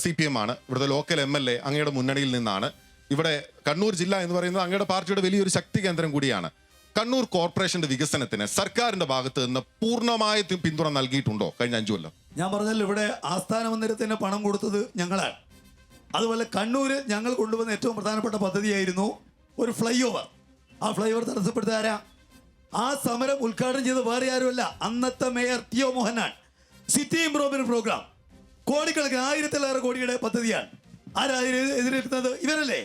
CPM ആണ്. ഇവിടുത്തെ ലോക്കൽ MLA അങ്ങയുടെ മുന്നണിയിൽ നിന്നാണ്. ഇവിടെ കണ്ണൂർ ജില്ല എന്ന് പറയുന്നത് അങ്ങയുടെ പാർട്ടിയുടെ വലിയൊരു ശക്തി കേന്ദ്രം കൂടിയാണ്. കണ്ണൂർ കോർപ്പറേഷന്റെ വികസനത്തിന് സർക്കാരിന്റെ ഭാഗത്ത് നിന്ന് പൂർണ്ണമായ പിന്തുണ നൽകിയിട്ടുണ്ടോ കഴിഞ്ഞ 5 കൊല്ലം? ഞാൻ പറഞ്ഞല്ലോ, ഇവിടെ ആസ്ഥാന മന്ദിരത്തിന് പണം കൊടുത്തത് ഞങ്ങളാണ്. അതുപോലെ കണ്ണൂര് ഞങ്ങൾ കൊണ്ടുവന്ന ഏറ്റവും പ്രധാനപ്പെട്ട പദ്ധതിയായിരുന്നു ഒരു ഫ്ലൈ ഓവർ. ആ ഫ്ലൈ ഓവർ തടസ്സപ്പെടുത്ത ആരാ? ആ സമരം ഉദ്ഘാടനം ചെയ്ത് വേറെ ആരുമല്ല, അന്നത്തെ മേയർ ടിഒ മോഹനാണ്. സിറ്റി ഇംപ്രൂവ്മെന്റ് പ്രോഗ്രാം കോടിക്കണക്കിന് 1000-ലേറെ കോടിയുടെ പദ്ധതിയാണ്. ആരാ എതിരെടുക്കുന്നത്? ഇവരല്ലേ.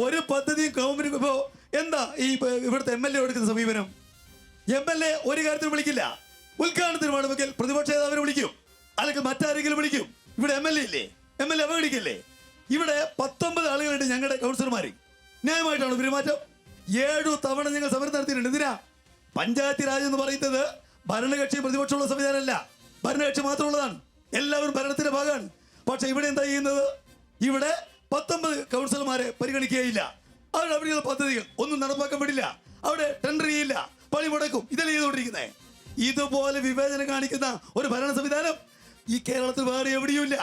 ഒരു പദ്ധതിയും ഗവൺമെന്റ് ഇപ്പോൾ എന്താ ഈ ഇവിടുത്തെ MLA എടുക്കുന്ന സമീപനം? MLA ഒരു കാര്യത്തിനും വിളിക്കില്ല. ഉദ്ഘാടനത്തിന് വേണമെങ്കിൽ പ്രതിപക്ഷ നേതാവിനെ വിളിക്കും, അല്ലെങ്കിൽ മറ്റാരെങ്കിലും വിളിക്കും. ഇവിടെ MLA ഇല്ലേ? MLA അവഗണിക്കല്ലേ? ഇവിടെ 19 ആളുകളുണ്ട് ഞങ്ങളുടെ കൗൺസിലർമാർ. ന്യായമായിട്ടാണ് പെരുമാറ്റം. 7 തവണ ഞങ്ങൾ സമരം നടത്തിയിട്ടുണ്ട്. എന്തിനാ? പഞ്ചായത്ത് രാജ് എന്ന് പറയുന്നത് ഭരണകക്ഷി പ്രതിപക്ഷമുള്ള സംവിധാനമല്ല, ഭരണകക്ഷി മാത്രമുള്ളതാണ്. എല്ലാവരും ഭരണത്തിന്റെ ഭാഗമാണ്. പക്ഷെ ഇവിടെ എന്താ ചെയ്യുന്നത്? ഇവിടെ 19 കൗൺസിലർമാരെ പരിഗണിക്കുകയില്ല. അവരുടെ അവിടെയുള്ള പദ്ധതികൾ ഒന്നും നടപ്പാക്കാൻ പറ്റില്ല. അവിടെ ടെൻഡർ ചെയ്യില്ല, പണി മുടക്കും. ഇതല്ലേ ചെയ്തുകൊണ്ടിരിക്കുന്നത്. ഇതുപോലെ വിവേചനം കാണിക്കുന്ന ഒരു ഭരണ സംവിധാനം ഈ കേരളത്തിൽ വേറെ എവിടെയുമില്ല.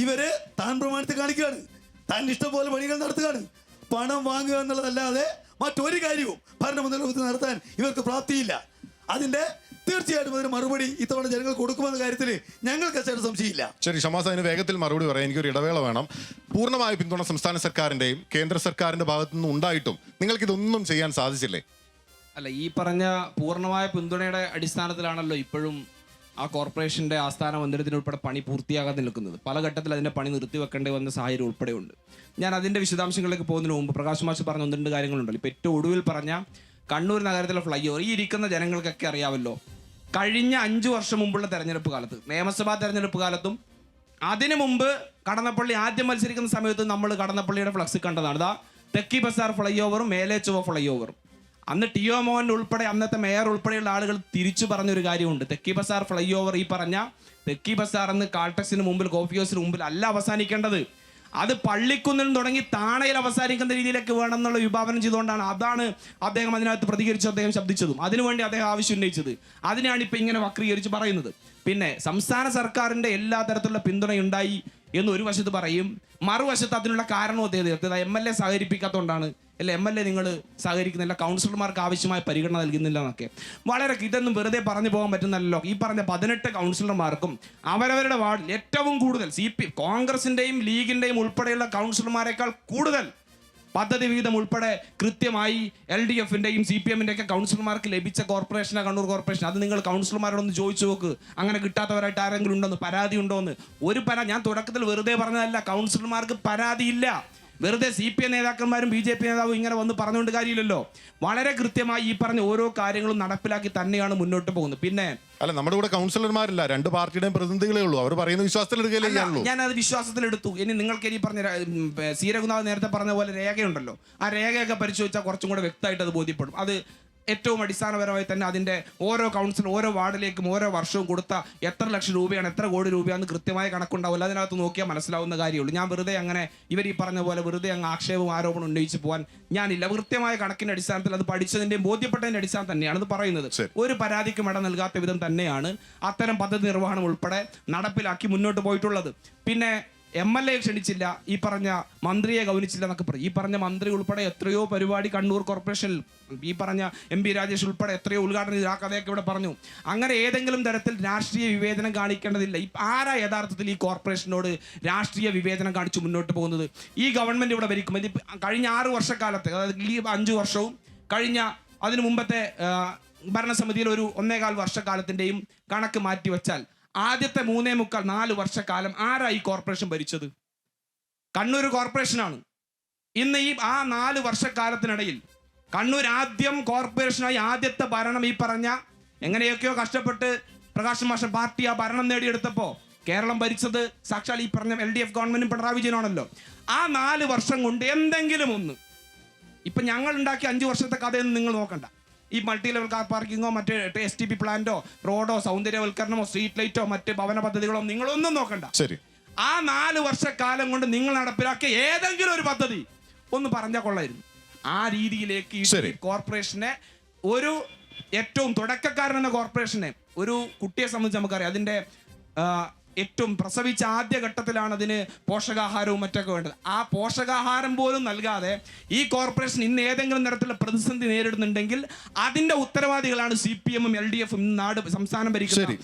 ഇവര് താൻ പ്രമാണത്തിൽ കാണിക്കുകയാണ്. താൻ ഇഷ്ടംപോലെ പണികൾ നടത്തുകയാണ്. പണം വാങ്ങുക എന്നുള്ളതല്ലാതെ മറ്റൊരു കാര്യവും ഭരണമുന്നേറ്റത്തിൽ നടത്താൻ ഇവർക്ക് പ്രാപ്തിയില്ല. അതിന്റെ തീർച്ചയായിട്ടും അതിന് മറുപടി ഇത്തവണ ജനങ്ങൾ കൊടുക്കുമെന്ന കാര്യത്തിൽ ഞങ്ങൾക്ക് സംശയമില്ല. ശരി ഷമാസ്, അതിന് വേഗത്തിൽ മറുപടി പറയാം. എനിക്കൊരു ഇടവേള വേണം. പൂർണ്ണമായ പിന്തുണ സംസ്ഥാന സർക്കാരിന്റെയും കേന്ദ്ര സർക്കാരിന്റെ ഭാഗത്തു നിന്നും ഉണ്ടായിട്ടും നിങ്ങൾക്ക് ഇതൊന്നും ചെയ്യാൻ സാധിച്ചില്ലേ? അല്ല, ഈ പറഞ്ഞ പൂർണ്ണമായ പിന്തുണയുടെ അടിസ്ഥാനത്തിലാണല്ലോ ഇപ്പോഴും ആ കോർപ്പറേഷന്റെ ആസ്ഥാന മന്ദിരത്തിന് ഉൾപ്പെടെ പണി പൂർത്തിയാകാതെ നിൽക്കുന്നത്. പല ഘട്ടത്തിൽ അതിന്റെ പണി നിർത്തിവെക്കേണ്ടി വന്ന സാഹചര്യം ഉൾപ്പെടെയുണ്ട്. ഞാൻ അതിന്റെ വിശദാംശങ്ങളിലേക്ക് പോകുന്നതിന് മുമ്പ് പ്രകാശ് മാഷ് പറഞ്ഞ 1-2 കാര്യങ്ങളുണ്ടല്ലോ. ഇപ്പൊ ഏറ്റവും ഒടുവിൽ പറഞ്ഞ കണ്ണൂർ നഗരത്തിലെ ഫ്ലൈ ഓവർ, ഈ ഇരിക്കുന്ന ജനങ്ങൾക്കൊക്കെ അറിയാമല്ലോ, കഴിഞ്ഞ 5 വർഷം മുമ്പുള്ള തെരഞ്ഞെടുപ്പ് കാലത്ത്, നിയമസഭാ തെരഞ്ഞെടുപ്പ് കാലത്തും അതിനു മുമ്പ് കടന്നപ്പള്ളി ആദ്യം മത്സരിക്കുന്ന സമയത്ത് നമ്മൾ കടന്നപ്പള്ളിയുടെ ഫ്ലക്സ് കണ്ടതാണ്. ഇതാ തെക്കി ബസാർ ഫ്ലൈ ഓവറും മേലേച്ചുവ ഫ്ലൈ ഓവറും. അന്ന് ടി.ഒ. മോഹൻ ഉൾപ്പെടെ അന്നത്തെ മേയർ ഉൾപ്പെടെയുള്ള ആളുകൾ തിരിച്ചു പറഞ്ഞൊരു കാര്യമുണ്ട്. തെക്കി ബസാർ ഫ്ലൈ ഓവർ, ഈ പറഞ്ഞ തെക്കി ബസാർ എന്ന് കാൾടെക്സിന് മുമ്പിൽ, കോഫി ഹൗസിന് മുമ്പിൽ അല്ല അവസാനിക്കേണ്ടത്. അത് പള്ളിക്കുന്നിൽ തുടങ്ങി താണയിൽ അവസാനിക്കുന്ന രീതിയിലേക്ക് വേണം എന്നുള്ള വിഭാവനം ചെയ്തുകൊണ്ടാണ് അദ്ദേഹം അതിനകത്ത് പ്രതികരിച്ചു, അദ്ദേഹം ശബ്ദിച്ചതും അതിനുവേണ്ടി അദ്ദേഹം ആവശ്യം ഉന്നയിച്ചത്. അതിനാണ് ഇപ്പൊ ഇങ്ങനെ വക്രീകരിച്ച് പറയുന്നത്. പിന്നെ സംസ്ഥാന സർക്കാരിന്റെ എല്ലാ തരത്തിലുള്ള പിന്തുണയുണ്ടായി എന്ന് ഒരു വശത്ത് പറയും, മറുവശത്ത് അതിനുള്ള കാരണവും അദ്ദേഹം MLA സഹകരിപ്പിക്കാത്തതുകൊണ്ടാണ്, അല്ല MLA നിങ്ങൾ സഹകരിക്കുന്നില്ല, കൗൺസിലർമാർക്ക് ആവശ്യമായ പരിഗണന നൽകുന്നില്ല എന്നൊക്കെ. വളരെ ഇതൊന്നും വെറുതെ പറഞ്ഞു പോകാൻ പറ്റുന്നല്ലോ. ഈ പറഞ്ഞ 18 കൗൺസിലർമാർക്കും അവരവരുടെ വാർഡിൽ ഏറ്റവും കൂടുതൽ കോൺഗ്രസിന്റെയും ലീഗിന്റെയും ഉൾപ്പെടെയുള്ള കൗൺസിലർമാരെക്കാൾ കൂടുതൽ പദ്ധതി വിഹിതം ഉൾപ്പെടെ കൃത്യമായി LDFന്റെയും CPMന്റെ ഒക്കെ കൗൺസിലർമാർക്ക് ലഭിച്ച കോർപ്പറേഷനാണ് കണ്ണൂർ കോർപ്പറേഷൻ. അത് നിങ്ങൾ കൗൺസിലർമാരോടൊന്ന് ചോദിച്ചു നോക്ക്, അങ്ങനെ കിട്ടാത്തവരായിട്ട് ആരെങ്കിലും ഉണ്ടോന്ന്, പരാതി ഉണ്ടോന്ന്. ഞാൻ തുടക്കത്തിൽ വെറുതെ പറഞ്ഞതല്ല, കൗൺസിലർമാർക്ക് പരാതിയില്ല. വെറുതെ CPM നേതാക്കന്മാരും BJP നേതാവും ഇങ്ങനെ വന്ന് പറഞ്ഞുകൊണ്ട് കാര്യമില്ലല്ലോ. വളരെ കൃത്യമായി ഈ പറഞ്ഞ ഓരോ കാര്യങ്ങളും നടപ്പിലാക്കി തന്നെയാണ് മുന്നോട്ട് പോകുന്നത്. പിന്നെ അല്ല, നമ്മുടെ കൂടെ കൗൺസിലർമാരില്ല, 2 പാർട്ടിയുടെയും പ്രതിനിധികളേ ഉള്ളൂ. അവർ പറയുന്ന വിശ്വാസത്തിലെടുക്കുകയല്ലോ. ഞാൻ അത് വിശ്വാസത്തിലെടുത്തു. ഇനി നിങ്ങൾക്ക് ഇനി പറഞ്ഞ സി രഘുനാഥ് നേരത്തെ പറഞ്ഞ പോലെ രേഖയുണ്ടല്ലോ, ആ രേഖയൊക്കെ പരിശോധിച്ചാൽ കുറച്ചും കൂടെ വ്യക്തമായിട്ട് അത് ബോധ്യപ്പെടും. അത് ഏറ്റവും അടിസ്ഥാനപരമായി തന്നെ അതിൻ്റെ ഓരോ കൗൺസിൽ ഓരോ വാർഡിലേക്കും ഓരോ വർഷവും കൊടുത്ത എത്ര ലക്ഷം രൂപയാണ്, എത്ര കോടി രൂപയാണെന്ന് കൃത്യമായ കണക്കുണ്ടാവില്ല. അതിനകത്ത് നോക്കിയാൽ മനസ്സിലാവുന്ന കാര്യമുള്ളൂ. ഞാൻ വെറുതെ അങ്ങനെ ഇവർ ഈ പറഞ്ഞ പോലെ വെറുതെ അങ്ങ് ആക്ഷേപവും ആരോപണം ഉന്നയിച്ച് പോകാൻ ഞാനില്ല. കൃത്യമായ കണക്കിന്റെ അടിസ്ഥാനത്തിൽ അത് പഠിച്ചതിന്റെയും ബോധ്യപ്പെട്ടതിന്റെ അടിസ്ഥാനത്തിൽ തന്നെയാണ് ഇത് പറയുന്നത്. ഒരു പരാതിക്കും ഇട നൽകാത്ത വിധം തന്നെയാണ് അത്തരം പദ്ധതി നിർവഹണം ഉൾപ്പെടെ നടപ്പിലാക്കി മുന്നോട്ട് പോയിട്ടുള്ളത്. പിന്നെ MLA ക്ഷണിച്ചില്ല, ഈ പറഞ്ഞ മന്ത്രിയെ ഗൗനിച്ചില്ല എന്നൊക്കെ പറയും. ഈ പറഞ്ഞ മന്ത്രി ഉൾപ്പെടെ എത്രയോ പരിപാടി കണ്ണൂർ കോർപ്പറേഷനിൽ, ഈ പറഞ്ഞ MP രാജേഷ് ഉൾപ്പെടെ എത്രയോ ഉദ്ഘാടനം ചെയ്ത് ആ കഥയൊക്കെ ഇവിടെ പറഞ്ഞു. അങ്ങനെ ഏതെങ്കിലും തരത്തിൽ രാഷ്ട്രീയ വിവേചനം കാണിക്കേണ്ടതില്ല. ആരാ യഥാർത്ഥത്തിൽ ഈ കോർപ്പറേഷനോട് രാഷ്ട്രീയ വിവേചനം കാണിച്ച് മുന്നോട്ട് പോകുന്നത്? ഈ ഗവൺമെന്റ് ഇവിടെ ഭരിക്കും. ഇത് കഴിഞ്ഞ 6 വർഷക്കാലത്ത്, അതായത് ഈ 5 വർഷവും കഴിഞ്ഞ അതിനു മുമ്പത്തെ ഭരണസമിതിയിൽ ഒരു 1.25 വർഷക്കാലത്തിന്റെയും കണക്ക് മാറ്റിവെച്ചാൽ ആദ്യത്തെ 3.25-4 വർഷക്കാലം ആരാ ഈ കോർപ്പറേഷൻ ഭരിച്ചത്? കണ്ണൂർ കോർപ്പറേഷനാണ്. ഇന്ന് ഈ 4 വർഷക്കാലത്തിനിടയിൽ കണ്ണൂർ ആദ്യം കോർപ്പറേഷനായി ആദ്യത്തെ ഭരണം ഈ പറഞ്ഞ എങ്ങനെയൊക്കെയോ കഷ്ടപ്പെട്ട് പ്രകാശ് മാഷ പാർട്ടി ആ ഭരണം നേടിയെടുത്തപ്പോൾ കേരളം ഭരിച്ചത് സാക്ഷാൽ ഈ പറഞ്ഞ LDF ഗവൺമെന്റും പിണറായി വിജയനാണല്ലോ. ആ 4 വർഷം കൊണ്ട് എന്തെങ്കിലും ഒന്ന്, ഇപ്പൊ ഞങ്ങൾ ഉണ്ടാക്കിയ 5 വർഷത്തെ കഥയൊന്നും നിങ്ങൾ നോക്കണ്ട. ഈ മൾട്ടി ലെവൽ കാർ പാർക്കിങ്ങോ മറ്റ് STP പ്ലാന്റോ റോഡോ സൗന്ദര്യവൽക്കരണമോ സ്ട്രീറ്റ് ലൈറ്റോ മറ്റ് ഭവന പദ്ധതികളോ നിങ്ങളൊന്നും നോക്കണ്ട. ശരി, ആ 4 വർഷക്കാലം കൊണ്ട് നിങ്ങൾ നടപ്പിലാക്കിയ ഏതെങ്കിലും ഒരു പദ്ധതി ഒന്ന് പറഞ്ഞാൽ കൊള്ളായിരുന്നു. ആ രീതിയിലേക്ക് ഈ കോർപ്പറേഷനെ, ഒരു ഏറ്റവും തുടക്കക്കാരൻ എന്ന കോർപ്പറേഷനെ, ഒരു കുട്ടിയെ സംബന്ധിച്ച് നമുക്കറിയാം, അതിന്റെ ഏറ്റവും പ്രസവിച്ച ആദ്യ ഘട്ടത്തിലാണ് അതിന് പോഷകാഹാരവും മറ്റൊക്കെ വേണ്ടത്. ആ പോഷകാഹാരം പോലും നൽകാതെ ഈ കോർപ്പറേഷൻ ഇന്ന് ഏതെങ്കിലും തരത്തിലുള്ള പ്രതിസന്ധി നേരിടുന്നുണ്ടെങ്കിൽ അതിന്റെ ഉത്തരവാദികളാണ് CPM-ഉം LDF-ഉം നാട് സംസ്ഥാനം ഭരിക്കുന്നത്.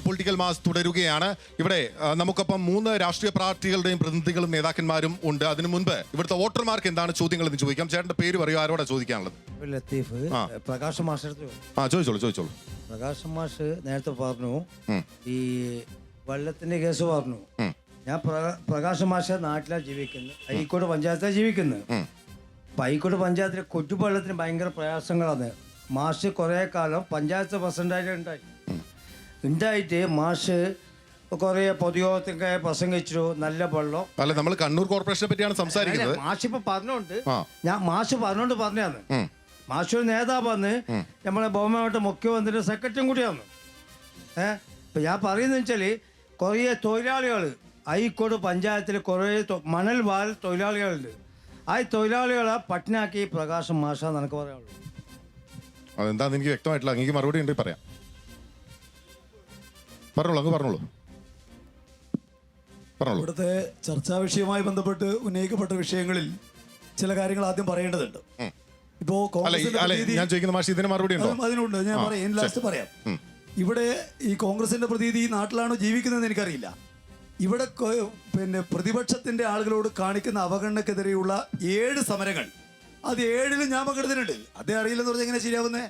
പൊളിറ്റിക്കൽ മാസ് തുടരുകയാണ്. ഇവിടെ നമുക്കൊപ്പം 3 രാഷ്ട്രീയ പാർട്ടികളുടെയും പ്രതിനിധികളും നേതാക്കന്മാരും ഉണ്ട്. അതിനു മുൻപ് ഇവിടുത്തെ വോട്ടർമാർക്ക് എന്താണ് ചോദ്യങ്ങൾ എന്ന് ചോദിക്കാം. ചേട്ടന്റെ പേര് പറയൂ, ആരോടാ ചോദിക്കാനുള്ളത്? ലത്തീഫ്. പ്രകാശ് മാഷ് ചോദിച്ചോളൂ. പ്രകാശ് മാഷ് നേരത്തെ പറഞ്ഞു ഈ വെള്ളത്തിന്റെ കേസ് പറഞ്ഞു. ഞാൻ പ്രകാശ് മാഷ് നാട്ടിലാണ് ജീവിക്കുന്നത്, അഴീക്കോട് പഞ്ചായത്തിലാണ് ജീവിക്കുന്നത്. അപ്പൊ അഴീക്കോട് പഞ്ചായത്തിലെ കുടിവെള്ളത്തിന് ഭയങ്കര പ്രയാസങ്ങളാണ്. മാഷ് കുറെ കാലം പഞ്ചായത്ത് പ്രസിഡന്റായിട്ട് ഉണ്ടായിട്ട് മാഷ് കുറെ പൊതുയോഗത്തിനൊക്കെ പ്രസംഗിച്ചു, നല്ല വെള്ളം. അല്ല, നമ്മൾ കണ്ണൂർ കോർപ്പറേഷനെ പറ്റിയാണ് സംസാരിക്കുന്നത്. മാഷിപ്പോ പറഞ്ഞോണ്ട് മാഷ് പറഞ്ഞാണ്. മാഷ് ഒരു നേതാവാണ്, നമ്മളെ ബഹുമാനപ്പെട്ട മുഖ്യമന്ത്രി സെക്രട്ടറിയും കൂടിയാണ്. ഇപ്പൊ ഞാൻ പറയുന്നത് വെച്ചാല് കുറേ തൊഴിലാളികൾ അഴീക്കോട് പഞ്ചായത്തിൽ കുറേ മണൽ വാൽ തൊഴിലാളികളുണ്ട്. ആ തൊഴിലാളികളെ പട്ടിണാക്കി പ്രകാശം മാഷാന്ന് എനിക്ക് പറയാനുള്ളൂ. അതെന്താന്ന് എനിക്ക് വ്യക്തമായിട്ടില്ല, എനിക്ക് മറുപടി ഉണ്ട്, പറയാം. അങ്ങ് പറഞ്ഞോളൂ. ഇവിടുത്തെ ചർച്ചാ വിഷയവുമായി ബന്ധപ്പെട്ട് ഉന്നയിക്കപ്പെട്ട വിഷയങ്ങളിൽ ചില കാര്യങ്ങൾ ആദ്യം പറയേണ്ടതുണ്ട്. ഇപ്പോ ഞാൻ ചോദിക്കുന്ന മാഷി ഇതിന് മറുപടി ഉണ്ടോ? അതിനുണ്ട്, ഞാൻ പറയാം, ലാസ്റ്റ് പറയാം. ഇവിടെ ഈ കോൺഗ്രസിന്റെ പ്രതിനിധി ഈ നാട്ടിലാണോ ജീവിക്കുന്നതെന്ന് എനിക്കറിയില്ല. ഇവിടെ പിന്നെ പ്രതിപക്ഷത്തിന്റെ ആളുകളോട് കാണിക്കുന്ന അവഗണനക്കെതിരെയുള്ള 7 സമരങ്ങൾ, അത് 7ലും ഞാൻ പങ്കെടുത്തിട്ടുണ്ട്. അതേ അറിയില്ലെന്ന് പറഞ്ഞാൽ എങ്ങനെ ശരിയാവുന്നേ?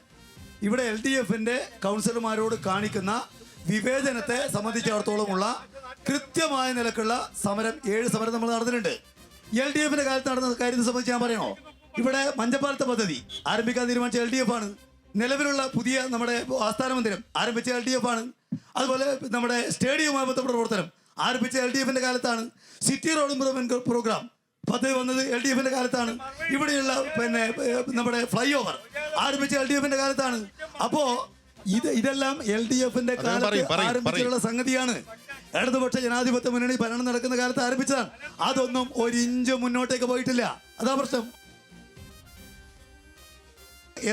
ഇവിടെ LDFന്റെ കൗൺസിലർമാരോട് കാണിക്കുന്ന വിവേചനത്തെ സംബന്ധിച്ചിടത്തോളമുള്ള കൃത്യമായ നിലക്കുള്ള സമരം 7 സമരം നമ്മൾ നടന്നിട്ടുണ്ട്. LDFന്റെ കാലത്ത് നടന്ന കാര്യത്തെ സംബന്ധിച്ച് ഞാൻ പറയണോ? ഇവിടെ മഞ്ഞപ്പാലത്തെ പദ്ധതി ആരംഭിക്കാൻ തീരുമാനിച്ച LDF ആണ്. നിലവിലുള്ള പുതിയ നമ്മുടെ ആസ്ഥാന മന്ദിരം ആരംഭിച്ച LDF ആണ്. അതുപോലെ നമ്മുടെ സ്റ്റേഡിയവുമായി ബന്ധപ്പെട്ട പ്രവർത്തനം ആരംഭിച്ച LDFന്റെ കാലത്താണ്. സിറ്റി റോഡ് ഇംപ്രൂവ്മെന്റ് പ്രോഗ്രാം പദ്ധതി വന്നത് LDFന്റെ കാലത്താണ്. ഇവിടെയുള്ള പിന്നെ നമ്മുടെ ഫ്ലൈ ഓവർ ആരംഭിച്ച LDFന്റെ കാലത്താണ്. അപ്പോ ഇതെല്ലാം LDFന്റെ കാലത്ത് ആരംഭിച്ചിട്ടുള്ള സംഗതിയാണ്. ഇടതുപക്ഷ ജനാധിപത്യ മുന്നണി ഭരണം നടക്കുന്ന കാലത്ത് ആരംഭിച്ചതാണ്. അതൊന്നും 1 ഇഞ്ച് മുന്നോട്ടേക്ക് പോയിട്ടില്ല. അതാ പ്രശ്നം.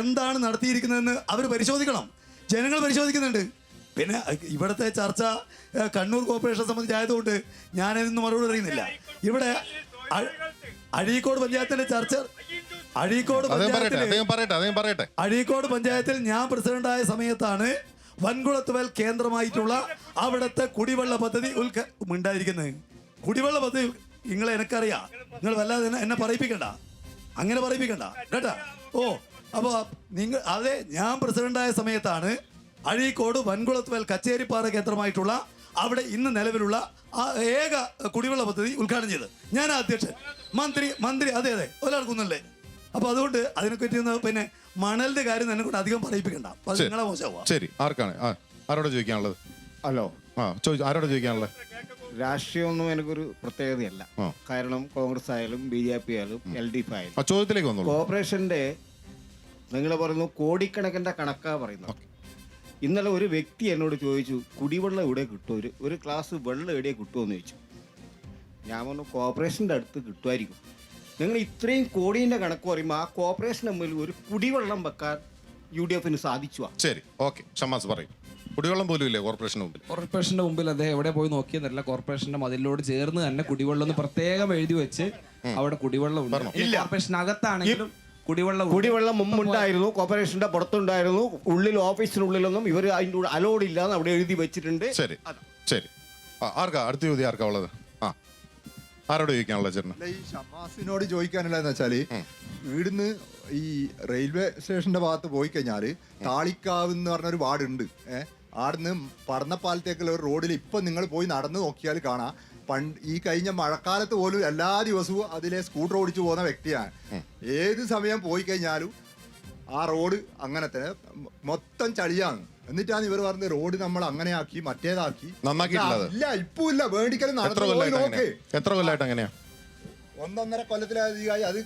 എന്താണ് നടത്തിയിരിക്കുന്നതെന്ന് അവർ പരിശോധിക്കണം. ജനങ്ങൾ പരിശോധിക്കുന്നുണ്ട്. പിന്നെ ഇവിടുത്തെ ചർച്ച കണ്ണൂർ കോർപ്പറേഷനെ സംബന്ധിച്ചായതുകൊണ്ട് ഞാനതൊന്നും മറുപടി അറിയുന്നില്ല. ഇവിടെ അഴീക്കോട് പഞ്ചായത്തിന്റെ ചർച്ച, അഴീക്കോട് പഞ്ചായത്തിൽ ഞാൻ പ്രസിഡന്റായ സമയത്താണ് വൻകുളത്തുവൽ കേന്ദ്രമായിട്ടുള്ള അവിടുത്തെ കുടിവെള്ള പദ്ധതി ഉണ്ടായിരിക്കുന്നത്. കുടിവെള്ള പദ്ധതി നിങ്ങളെ എനിക്കറിയാം. നിങ്ങൾ വല്ലാതെ എന്നെ പറയിപ്പിക്കണ്ട, അങ്ങനെ പറയിപ്പിക്കണ്ട കേട്ടാ. അപ്പോൾ നിങ്ങൾ അതെ, ഞാൻ പ്രസിഡന്റായ സമയത്താണ് അഴീക്കോട് വൻകുളത്തുവൽ കച്ചേരിപ്പാറ കേന്ദ്രമായിട്ടുള്ള അവിടെ ഇന്ന് നിലവിലുള്ള ആ ഏക കുടിവെള്ള പദ്ധതി ഉദ്ഘാടനം ചെയ്തത്. ഞാൻ അധ്യക്ഷൻ, മന്ത്രി അതെ ഒരാൾക്കൊന്നല്ലേ. അപ്പോൾ അതുകൊണ്ട് അതിനെപ്പറ്റി പിന്നെ മണലിന്റെ കാര്യം എന്നെ കൊണ്ട് അധികം പറയിപ്പിക്കണ്ട. അത് നിങ്ങളെ മോശമാവാ. ശരി, ആർക്കാണ് ആരോട് ചോദിക്കാനുള്ളത്? ഹലോ, ആരോട് ചോദിക്കാനുള്ളത്? രാഷ്ട്രീയമൊന്നും എനിക്കൊരു പ്രത്യേകതയല്ല. കാരണം കോൺഗ്രസ് ആയാലും BJP ആയാലും LDF ആയാലും ചോദ്യത്തിലേക്ക് വന്നു. കോർപ്പറേഷന്റെ നിങ്ങൾ പറയുന്നു കോടിക്കണക്കിന്റെ കണക്കാ പറയുന്നത്. ഇന്നലെ ഒരു വ്യക്തി എന്നോട് ചോദിച്ചു, കുടിവെള്ളം എവിടെ കിട്ടും, ഒരു ഗ്ലാസ് വെള്ളം എവിടെയെ കിട്ടുമെന്ന് ചോദിച്ചു. ഞാൻ പറഞ്ഞു കോർപ്പറേഷൻ്റെ അടുത്ത് കിട്ടുമായിരിക്കും. നിങ്ങൾ ഇത്രയും കോടീൻ്റെ കണക്ക് പറയുമ്പോൾ ആ കോർപ്പറേഷന് മുമ്പിൽ ഒരു കുടിവെള്ളം വെക്കാൻ UDFന് സാധിച്ചു. ശരി, ഓക്കെ, ഷമാസ് പറയും. കുടിവെള്ളം പോലും ഇല്ലേ കോർപ്പറേഷന്റെ മുമ്പിൽ? കോർപ്പറേഷന്റെ മുമ്പിൽ അദ്ദേഹം എവിടെ പോയി നോക്കിയെന്നല്ല, കോർപ്പറേഷന്റെ മതിലോട് ചേർന്ന് തന്നെ കുടിവെള്ളം എന്ന് പ്രത്യേകം എഴുതി വെച്ച് അവിടെ കുടിവെള്ളം ഉണ്ട്. കോർപ്പറേഷനകത്താണെങ്കിലും കുടിവെള്ളം മുമ്പുണ്ടായിരുന്നു, കോർപ്പറേഷന്റെ പുറത്തുണ്ടായിരുന്നു. ഉള്ളിൽ ഓഫീസിനുള്ളിലൊന്നും ഇവർ അതിൻ്റെ അലോഡ് ഇല്ലാന്ന് അവിടെ എഴുതി വെച്ചിട്ടുണ്ട്. ശരി ശരി, ആർക്കാ അടുത്ത ചോദ്യം? ആർക്കാ ഉള്ളത്? ആരോട് ചോദിക്കാനുള്ള ചേട്ടന്? ഈ ഷമാസിനോട് ചോദിക്കാനുള്ളതെന്ന് വെച്ചാല്, ഇവിടുന്ന് ഈ റെയിൽവേ സ്റ്റേഷന്റെ ഭാഗത്ത് പോയി കഴിഞ്ഞാല് താളിക്കാവ് എന്ന് പറഞ്ഞൊരു വാർഡുണ്ട്. ആടുന്ന് പടന്നപ്പാലത്തേക്കുള്ള ഒരു റോഡിൽ ഇപ്പൊ നിങ്ങൾ പോയി നടന്നു നോക്കിയാൽ കാണാം, ഈ കഴിഞ്ഞ മഴക്കാലത്ത് പോലും എല്ലാ ദിവസവും അതിലെ സ്കൂട്ടർ ഓടിച്ചു പോകുന്ന വ്യക്തിയാണ്. ഏത് സമയം പോയി കഴിഞ്ഞാലും ആ റോഡ് അങ്ങനെ തന്നെ മൊത്തം ചളിയാണ്. എന്നിട്ടാണ് ഇവർ പറഞ്ഞത് റോഡ് നമ്മൾ അങ്ങനെ ആക്കി മറ്റേതാക്കി ഇല്ല, ഇപ്പൊ ഇല്ല. വേണ്ടിക്കൽ എത്ര കൊല്ലമായിട്ട് അങ്ങനെയാ? 1.5 കൊല്ലത്തിലധികമായി അത്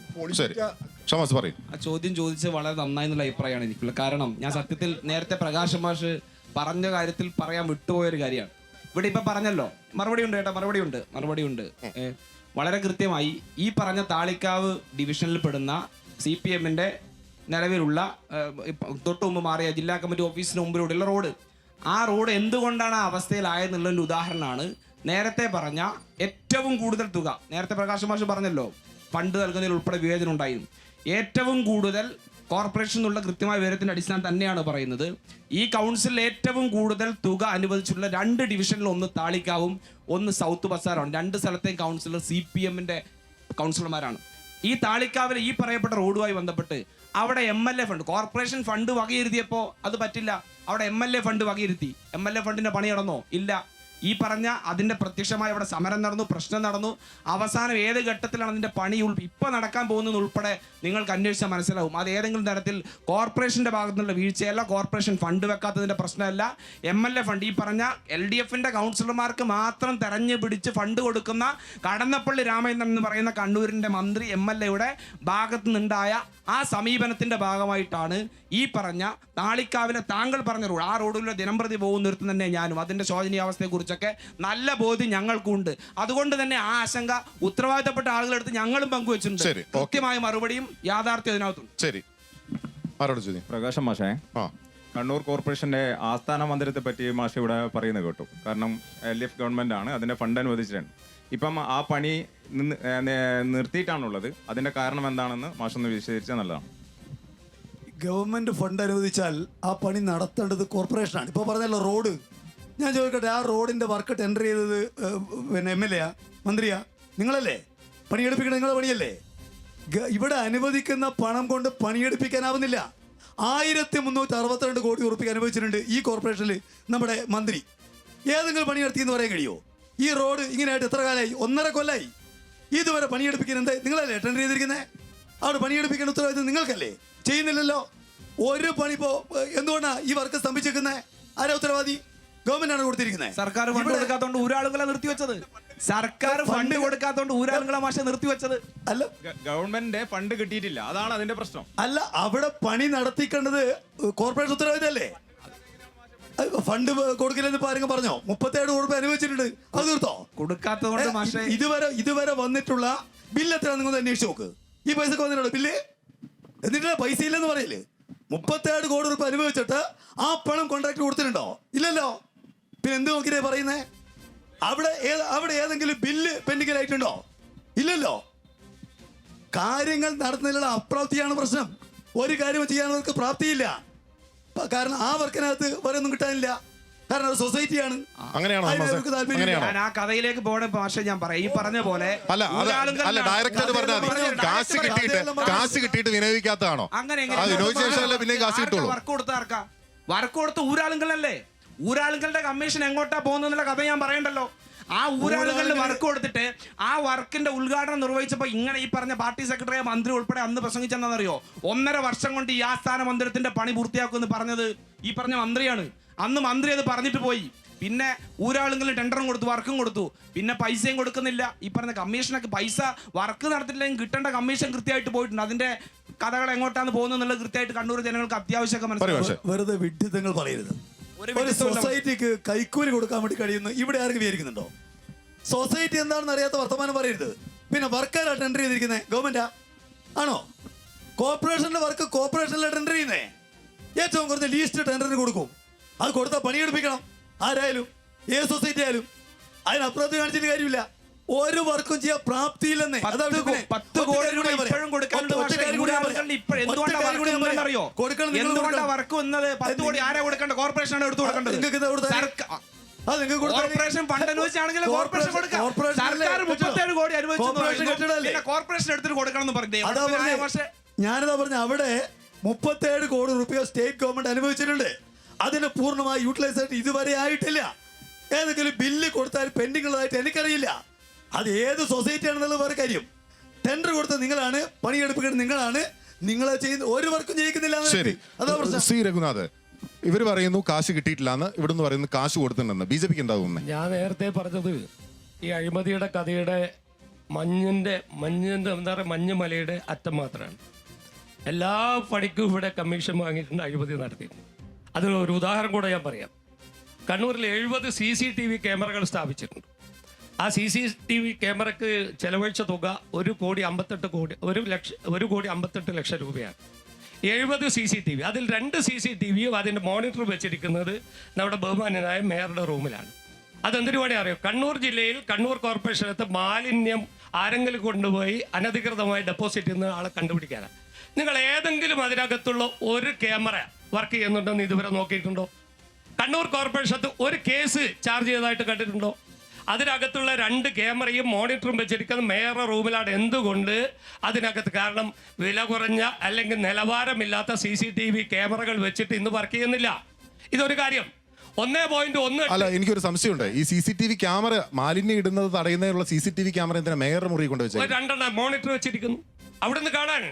ഷമാസ് പറയും. ആ ചോദ്യം ചോദിച്ചത് വളരെ നന്നായി എന്നുള്ള അഭിപ്രായമാണ് എനിക്കുള്ളത്. കാരണം ഞാൻ സത്യത്തിൽ നേരത്തെ പ്രകാശ് മാഷ് പറഞ്ഞ കാര്യത്തിൽ പറയാൻ വിട്ടുപോയൊരു കാര്യമാണ്. ഇവിടെ ഇപ്പൊ പറഞ്ഞല്ലോ, മറുപടി ഉണ്ട് കേട്ടോ, മറുപടി ഉണ്ട്. വളരെ കൃത്യമായി ഈ പറഞ്ഞ താളിക്കാവ് ഡിവിഷനിൽ പെടുന്ന CPMന്റെ നിലവിലുള്ള തൊട്ട് മുമ്പ് മാറിയ ജില്ലാ കമ്മിറ്റി ഓഫീസിന് മുമ്പിലൂടെയുള്ള റോഡ്, ആ റോഡ് എന്തുകൊണ്ടാണ് ആ അവസ്ഥയിലായെന്നുള്ളൊരു ഉദാഹരണമാണ് നേരത്തെ പറഞ്ഞ ഏറ്റവും കൂടുതൽ തുക. നേരത്തെ പ്രകാശ് മാഷ് പറഞ്ഞല്ലോ, ഫണ്ട് നൽകുന്നതിൽ ഉൾപ്പെടെ വിവേചനം ഉണ്ടായിരുന്നു. ഏറ്റവും കൂടുതൽ കോർപ്പറേഷൻ എന്നുള്ള കൃത്യമായ വിവരത്തിന്റെ അടിസ്ഥാനം തന്നെയാണ് പറയുന്നത്. ഈ കൗൺസിലിൽ ഏറ്റവും കൂടുതൽ തുക അനുവദിച്ചിട്ടുള്ള 2 ഡിവിഷനിൽ ഒന്ന് താളിക്കാവും, ഒന്ന് സൗത്ത് ബസാറാണ്. 2 സ്ഥലത്തെയും കൗൺസിലർ CPMന്റെ കൗൺസിലർമാരാണ്. ഈ താളിക്കാവിലെ ഈ പറയപ്പെട്ട റോഡുമായി ബന്ധപ്പെട്ട് അവിടെ MLA ഫണ്ട്, കോർപ്പറേഷൻ ഫണ്ട് വകയിരുത്തിയപ്പോൾ അത് പറ്റില്ല. അവിടെ MLA ഫണ്ട് വകയിരുത്തി. MLA ഫണ്ടിന്റെ പണി നടന്നോ? ഇല്ല. ഈ പറഞ്ഞ അതിന്റെ പ്രത്യക്ഷമായ അവിടെ സമരം നടന്നു, പ്രശ്നം നടന്നു. അവസാനം ഏത് ഘട്ടത്തിലാണ് അതിന്റെ പണി ഇപ്പൊ നടക്കാൻ പോകുന്നത് ഉൾപ്പെടെ നിങ്ങൾക്ക് അന്വേഷിച്ചാൽ മനസ്സിലാവും. അത് ഏതെങ്കിലും തരത്തിൽ കോർപ്പറേഷന്റെ ഭാഗത്തു നിന്നുള്ള വീഴ്ചയല്ല, കോർപ്പറേഷൻ ഫണ്ട് വെക്കാത്തതിന്റെ പ്രശ്നമല്ല. MLA ഫണ്ട്, ഈ പറഞ്ഞ LDFന്റെ കൗൺസിലർമാർക്ക് മാത്രം തെരഞ്ഞു പിടിച്ച് ഫണ്ട് കൊടുക്കുന്ന കടന്നപ്പള്ളി രാമചന്ദ്രൻ എന്ന് പറയുന്ന കണ്ണൂരിന്റെ മന്ത്രി MLAയുടെ ഭാഗത്തു നിന്നുണ്ടായ ആ സമീപനത്തിന്റെ ഭാഗമായിട്ടാണ് ഈ പറഞ്ഞ താളിക്കാവിലെ താങ്കൾ പറഞ്ഞ റോഡ്, ആ റോഡിലൂടെ ദിനംപ്രതി പോകുന്നിടത്ത് തന്നെ ഞാനും അതിന്റെ ശോചനീയാവസ്ഥയെ കുറിച്ചൊക്കെ നല്ല ബോധ്യം ഞങ്ങൾക്കുണ്ട്. അതുകൊണ്ട് തന്നെ ആ ആശങ്ക ഉത്തരവാദിത്തപ്പെട്ട ആളുകളെടുത്ത് ഞങ്ങളും പങ്കുവെച്ചിട്ടുണ്ട്. കൃത്യമായ മറുപടിയും യാഥാർത്ഥ്യം അതിനകത്തുണ്ട്. ശരി, ആരോട് ചോദ്യം? പ്രകാശം മാഷേ, കണ്ണൂർ കോർപ്പറേഷന്റെ ആസ്ഥാന മന്ദിരത്തെ പറ്റി മാഷ് ഇവിടെ പറയുന്നത് കേട്ടു. കാരണം LDF ഗവൺമെന്റ് ആണ് അതിന്റെ ഫണ്ട് അനുവദിച്ചിട്ടുണ്ട്. ഇപ്പം ആ പണി നിർത്തിയിട്ടാണുള്ളത്. അതിന്റെ കാരണം എന്താണെന്ന് മാഷൊന്ന് വിശദീകരിച്ചാൽ നല്ലതാണ്. ഗവൺമെന്റ് ഫണ്ട് അനുവദിച്ചാൽ ആ പണി നടത്തേണ്ടത് കോർപ്പറേഷനാണ്. ഇപ്പോൾ പറഞ്ഞല്ലോ റോഡ്, ഞാൻ ചോദിക്കട്ടെ, ആ റോഡിന്റെ വർക്ക് ടെൻഡർ ചെയ്തത് പിന്നെ MLA മന്ത്രിയാ? നിങ്ങളല്ലേ? പണിയെടുപ്പിക്കണം നിങ്ങളെ പണിയല്ലേ? ഇവിടെ അനുവദിക്കുന്ന പണം കൊണ്ട് പണിയെടുപ്പിക്കാനാവുന്നില്ല. 1362 കോടി ഉറുപ്പിക അനുവദിച്ചിട്ടുണ്ട് ഈ കോർപ്പറേഷനിൽ നമ്മുടെ മന്ത്രി. ഏതെങ്കിലും പണി നടത്തിയെന്ന് പറയാൻ കഴിയുമോ? ഈ റോഡ് ഇങ്ങനെയായിട്ട് എത്ര കാലമായി? 1.5 കൊല്ലമായി. ഇതുവരെ പണിയെടുപ്പിക്കാൻ എന്താ? നിങ്ങളല്ലേ ടെൻഡർ ചെയ്തിരിക്കുന്നത്? അവിടെ പണിയെടുപ്പിക്കേണ്ട ഉത്തരവാദിത്വം നിങ്ങൾക്കല്ലേ? ചെയ്യുന്നില്ലല്ലോ. ഒരു പണി ഇപ്പോൾ എന്തുകൊണ്ടാണ് ഈ വർക്ക് സ്തംഭിച്ചിരിക്കുന്നത്? ആരാ ഉത്തരവാദി? ഗവൺമെന്റ് ആണ് കൊടുത്തിരിക്കുന്നത്. സർക്കാർ ഫണ്ട് കൊടുക്കാത്തോണ്ട് ഊരാളുകളെ നിർത്തിവെച്ചത്. സർക്കാർ ഫണ്ട് കൊടുക്കാത്തോണ്ട് ഊരാളുകളെ മാഷെ നിർത്തിവെച്ചത്. അല്ല, ഗവൺമെന്റ് ഫണ്ട് കിട്ടിയിട്ടില്ല, അതാണ് അതിന്റെ പ്രശ്നം. അല്ല, അവിടെ പണി നടത്തിക്കേണ്ടത് കോർപ്പറേഷൻ ഉത്തരവാദിത്തല്ലേ? ഫണ്ട് കൊടുക്കില്ലെന്ന് ഇപ്പൊ ആരെങ്കിലും പറഞ്ഞോ? 37 കോടി രൂപ അനുവദിച്ചിട്ടുണ്ട്, അത് തീർത്തോ? കൊടുക്കാത്തതുകൊണ്ട് മാഷെ ഇതുവരെ വന്നിട്ടുള്ള ബില്ല് എത്ര നിങ്ങൾ അന്വേഷിച്ച് നോക്ക്. ഈ പൈസക്ക് വന്നിട്ടുണ്ടോ ബില്ല്? എന്നിട്ട് പൈസ ഇല്ലെന്ന് പറയില്ലേ? 37 കോടി രൂപ അനുവദിച്ചിട്ട് ആ പണം കോൺട്രാക്ട് കൊടുത്തിട്ടുണ്ടോ? ഇല്ലല്ലോ. പിന്നെ എന്ത് നോക്കിയേ പറയുന്നേ? അവിടെ ഏതെങ്കിലും ബില്ല് പെൻഡിങ്ങിലായിട്ടുണ്ടോ? ഇല്ലല്ലോ. കാര്യങ്ങൾ നടത്തുന്നതിലുള്ള അപ്രാപ്തിയാണ് പ്രശ്നം. ഒരു കാര്യം ചെയ്യാനവർക്ക് പ്രാപ്തിയില്ല. കാരണം ആ വർക്കിനകത്ത് വേറെ ഒന്നും കിട്ടാനില്ല. കാരണം അത് സൊസൈറ്റിയാണ്. അങ്ങനെയാണോ? ഞാൻ ആ കഥയിലേക്ക് പോകണ ഭാഷ ഞാൻ പറയാം. ഈ പറഞ്ഞ പോലെ ഡയറക്റ്റ് പറഞ്ഞാൽ കാശ് കിട്ടിയിട്ട് വിനിയോഗിക്കാത്തതാണോ? വിനിയോഗിച്ച ശേഷമല്ലേ പിന്നെ കാശ് കിട്ടുള്ളൂ. വർക്ക് കൊടുത്ത ഊരാളുകളല്ലേ? ഊരാളുകളുടെ കമ്മീഷൻ എങ്ങോട്ടാ പോകുന്നുള്ള കഥ ഞാൻ പറയണ്ടല്ലോ. ആ ഊരാളുകളിൽ വർക്ക് കൊടുത്തിട്ട് ആ വർക്കിന്റെ ഉദ്ഘാടനം നിർവഹിച്ചപ്പോൾ ഇങ്ങനെ ഈ പറഞ്ഞ പാർട്ടി സെക്രട്ടറി മന്ത്രി ഉൾപ്പെടെ അന്ന് പ്രസംഗിച്ചെന്നറിയോ? 1.5 വർഷം കൊണ്ട് ഈ ആസ്ഥാന മന്ദിരത്തിന്റെ പണി പൂർത്തിയാക്കുമെന്ന് പറഞ്ഞത് ഈ പറഞ്ഞ മന്ത്രിയാണ്. അന്ന് മന്ത്രി അത് പറഞ്ഞിട്ട് പോയി. പിന്നെ ഊരാളുകൾ ടെൻഡറും കൊടുത്തു, വർക്കും കൊടുത്തു, പിന്നെ പൈസയും കൊടുക്കുന്നില്ല. ഈ പറഞ്ഞ കമ്മീഷനൊക്കെ പൈസ വർക്ക് നടത്തിയില്ലെങ്കിൽ കിട്ടേണ്ട കമ്മീഷൻ കൃത്യമായിട്ട് പോയിട്ടുണ്ട്. അതിന്റെ കഥകൾ എങ്ങോട്ടാണ് പോകുന്നത് എന്നുള്ളത് കൃത്യമായിട്ട് കണ്ണൂർ ജനങ്ങൾക്ക് അത്യാവശ്യമൊക്കെ മനസ്സിലാവും. വെറുതെ വിഡ്ഢിത്തങ്ങൾ പറയരുത്. ഒരു സൊസൈറ്റിക്ക് കൈക്കൂലി കൊടുക്കാൻ വേണ്ടി കഴിയുന്നു ഇവിടെ ആർക്കും വിചാരിക്കുന്നുണ്ടോ? സൊസൈറ്റി എന്താണെന്ന് അറിയാത്ത വർത്തമാനം പറയരുത്. പിന്നെ വർക്കാരാ ടെൻഡർ ചെയ്തിരിക്കുന്നത്? ഗവൺമെന്റാ ആണോ? കോർപ്പറേഷന്റെ വർക്ക് കോർപ്പറേഷനിലെ ടെൻഡർ ചെയ്യുന്നേ. ഏറ്റവും കുറഞ്ഞ ലീസ്റ്റ് ടെൻഡറിന് കൊടുക്കും. അത് കൊടുത്താൽ പണിയെടുപ്പിക്കണം. ആരായാലും, ഏത് സൊസൈറ്റി ആയാലും. അതിനപ്പുറത്ത് കാണിച്ചിട്ട് കാര്യമില്ല. ഒരു വർക്കും ചെയ്യാൻ പ്രാപ്തിയില്ലെന്നേ. 10 കോടി രൂപ ഇപ്പോഴും കൊടുക്കാനുണ്ട്. വർക്ക് വന്നത് 10 കോടി ആരാ കൊടുക്കേണ്ടത്? കോർപ്പറേഷനാണ് എടുത്തു കൊടുക്കേണ്ടത്. കോർപ്പറേഷൻ ഫണ്ട് അനുവദിച്ചാണെങ്കിൽ കോർപ്പറേഷൻ കൊടുക്കാം. സർക്കാർ 37 കോടി അനുവദിച്ചു, കോർപ്പറേഷൻ എടുത്തിട്ട് കൊടുക്കണം എന്ന് പറഞ്ഞു. ഞാനിതാ പറഞ്ഞ അവിടെ 37 കോടി രൂപ സ്റ്റേറ്റ് ഗവൺമെന്റ് അനുവദിച്ചിട്ടുണ്ട്. അതിന് പൂർണ്ണമായി യൂട്ടിലൈസ് ആയിട്ട് ഇതുവരെ ആയിട്ടില്ല. ഏതെങ്കിലും ബില്ല് കൊടുത്താൽ പെൻഡിങ് ഉള്ളതായിട്ട് എനിക്കറിയില്ല. അത് ഏത് സൊസൈറ്റി ആണെന്നുള്ള വേറെ കാര്യം. ടെൻഡർ കൊടുത്ത നിങ്ങളാണ്, പണിയെടുപ്പിക്കുന്നത് നിങ്ങളാണ്. നിങ്ങളെ ചെയ്യുന്ന ഒരു വർക്കും ചെയ്യിക്കുന്നില്ല. അതാ പ്രശ്നം. ശ്രീ രഘുനാഥ്, ഇവര് പറയുന്നു കാശ് കിട്ടിയിട്ടില്ലാന്ന്, ഇവിടുന്ന് പറയുന്നു കാശ് കൊടുത്തിട്ടുണ്ടെന്ന്. BJPക്ക് എന്താ തോന്നുന്നത്? ഞാൻ നേരത്തെ പറഞ്ഞത് ഈ അഴിമതിയുടെ കഥയുടെ മഞ്ഞിന്റെ എന്താ പറയുക, മഞ്ഞുമലയുടെ അറ്റം മാത്രമാണ്. എല്ലാ പണിക്കും ഇവിടെ കമ്മീഷൻ വാങ്ങിയിട്ടുണ്ട്, അഴിമതി നടത്തിയിട്ടുണ്ട്. അതിന് ഒരു ഉദാഹരണം കൂടെ ഞാൻ പറയാം. കണ്ണൂരിൽ 70 CCTV ക്യാമറകൾ സ്ഥാപിച്ചിട്ടുണ്ട്. ആ CCTV ക്യാമറയ്ക്ക് ചെലവഴിച്ച തുക 1,58 ലക്ഷം രൂപയാണ്. 70 CCTV, അതിൽ 2 CCTVയും അതിൻ്റെ മോണിറ്റർ വെച്ചിരിക്കുന്നത് നമ്മുടെ ബഹുമാന്യനായ മേയറുടെ റൂമിലാണ്. അതെന്തൊരു പണി അറിയോ? കണ്ണൂർ ജില്ലയിൽ കണ്ണൂർ കോർപ്പറേഷനകത്ത് മാലിന്യം ആരെങ്കിലും കൊണ്ടുപോയി അനധികൃതമായി ഡെപ്പോസിറ്റ് ചെയ്യുന്ന ആളെ കണ്ടുപിടിക്കാനാണ്. നിങ്ങൾ ഏതെങ്കിലും അതിനകത്തുള്ള ഒരു ക്യാമറ വർക്ക് ചെയ്യുന്നുണ്ടെന്ന് ഇതുവരെ നോക്കിയിട്ടുണ്ടോ? കണ്ണൂർ കോർപ്പറേഷനകത്ത് ഒരു കേസ് ചാർജ് ചെയ്തതായിട്ട് കണ്ടിട്ടുണ്ടോ? അതിനകത്തുള്ള 2 ക്യാമറയും മോണിറ്ററും വെച്ചിരിക്കുന്നത് മേയറുടെ റൂമിലാണ്. എന്തുകൊണ്ട്? അതിനകത്ത് കാരണം വില കുറഞ്ഞ അല്ലെങ്കിൽ നിലവാരമില്ലാത്ത CCTV ക്യാമറകൾ വെച്ചിട്ട് ഇന്ന് വർക്ക് ചെയ്യുന്നില്ല. ഇതൊരു കാര്യം. 1.1 അല്ല, എനിക്കൊരു സംശയമുണ്ട്. ഈ CCTV ക്യാമറ മാലിന്യം ഇടുന്നത് തടയുന്നതിനുള്ള CCTV ക്യാമറ എന്തിനാ മേയറുടെ മുറി കൊണ്ടുവച്ചത്? 2 മോണിറ്റർ വെച്ചിരിക്കുന്നു. അവിടുന്ന് കാണാൻ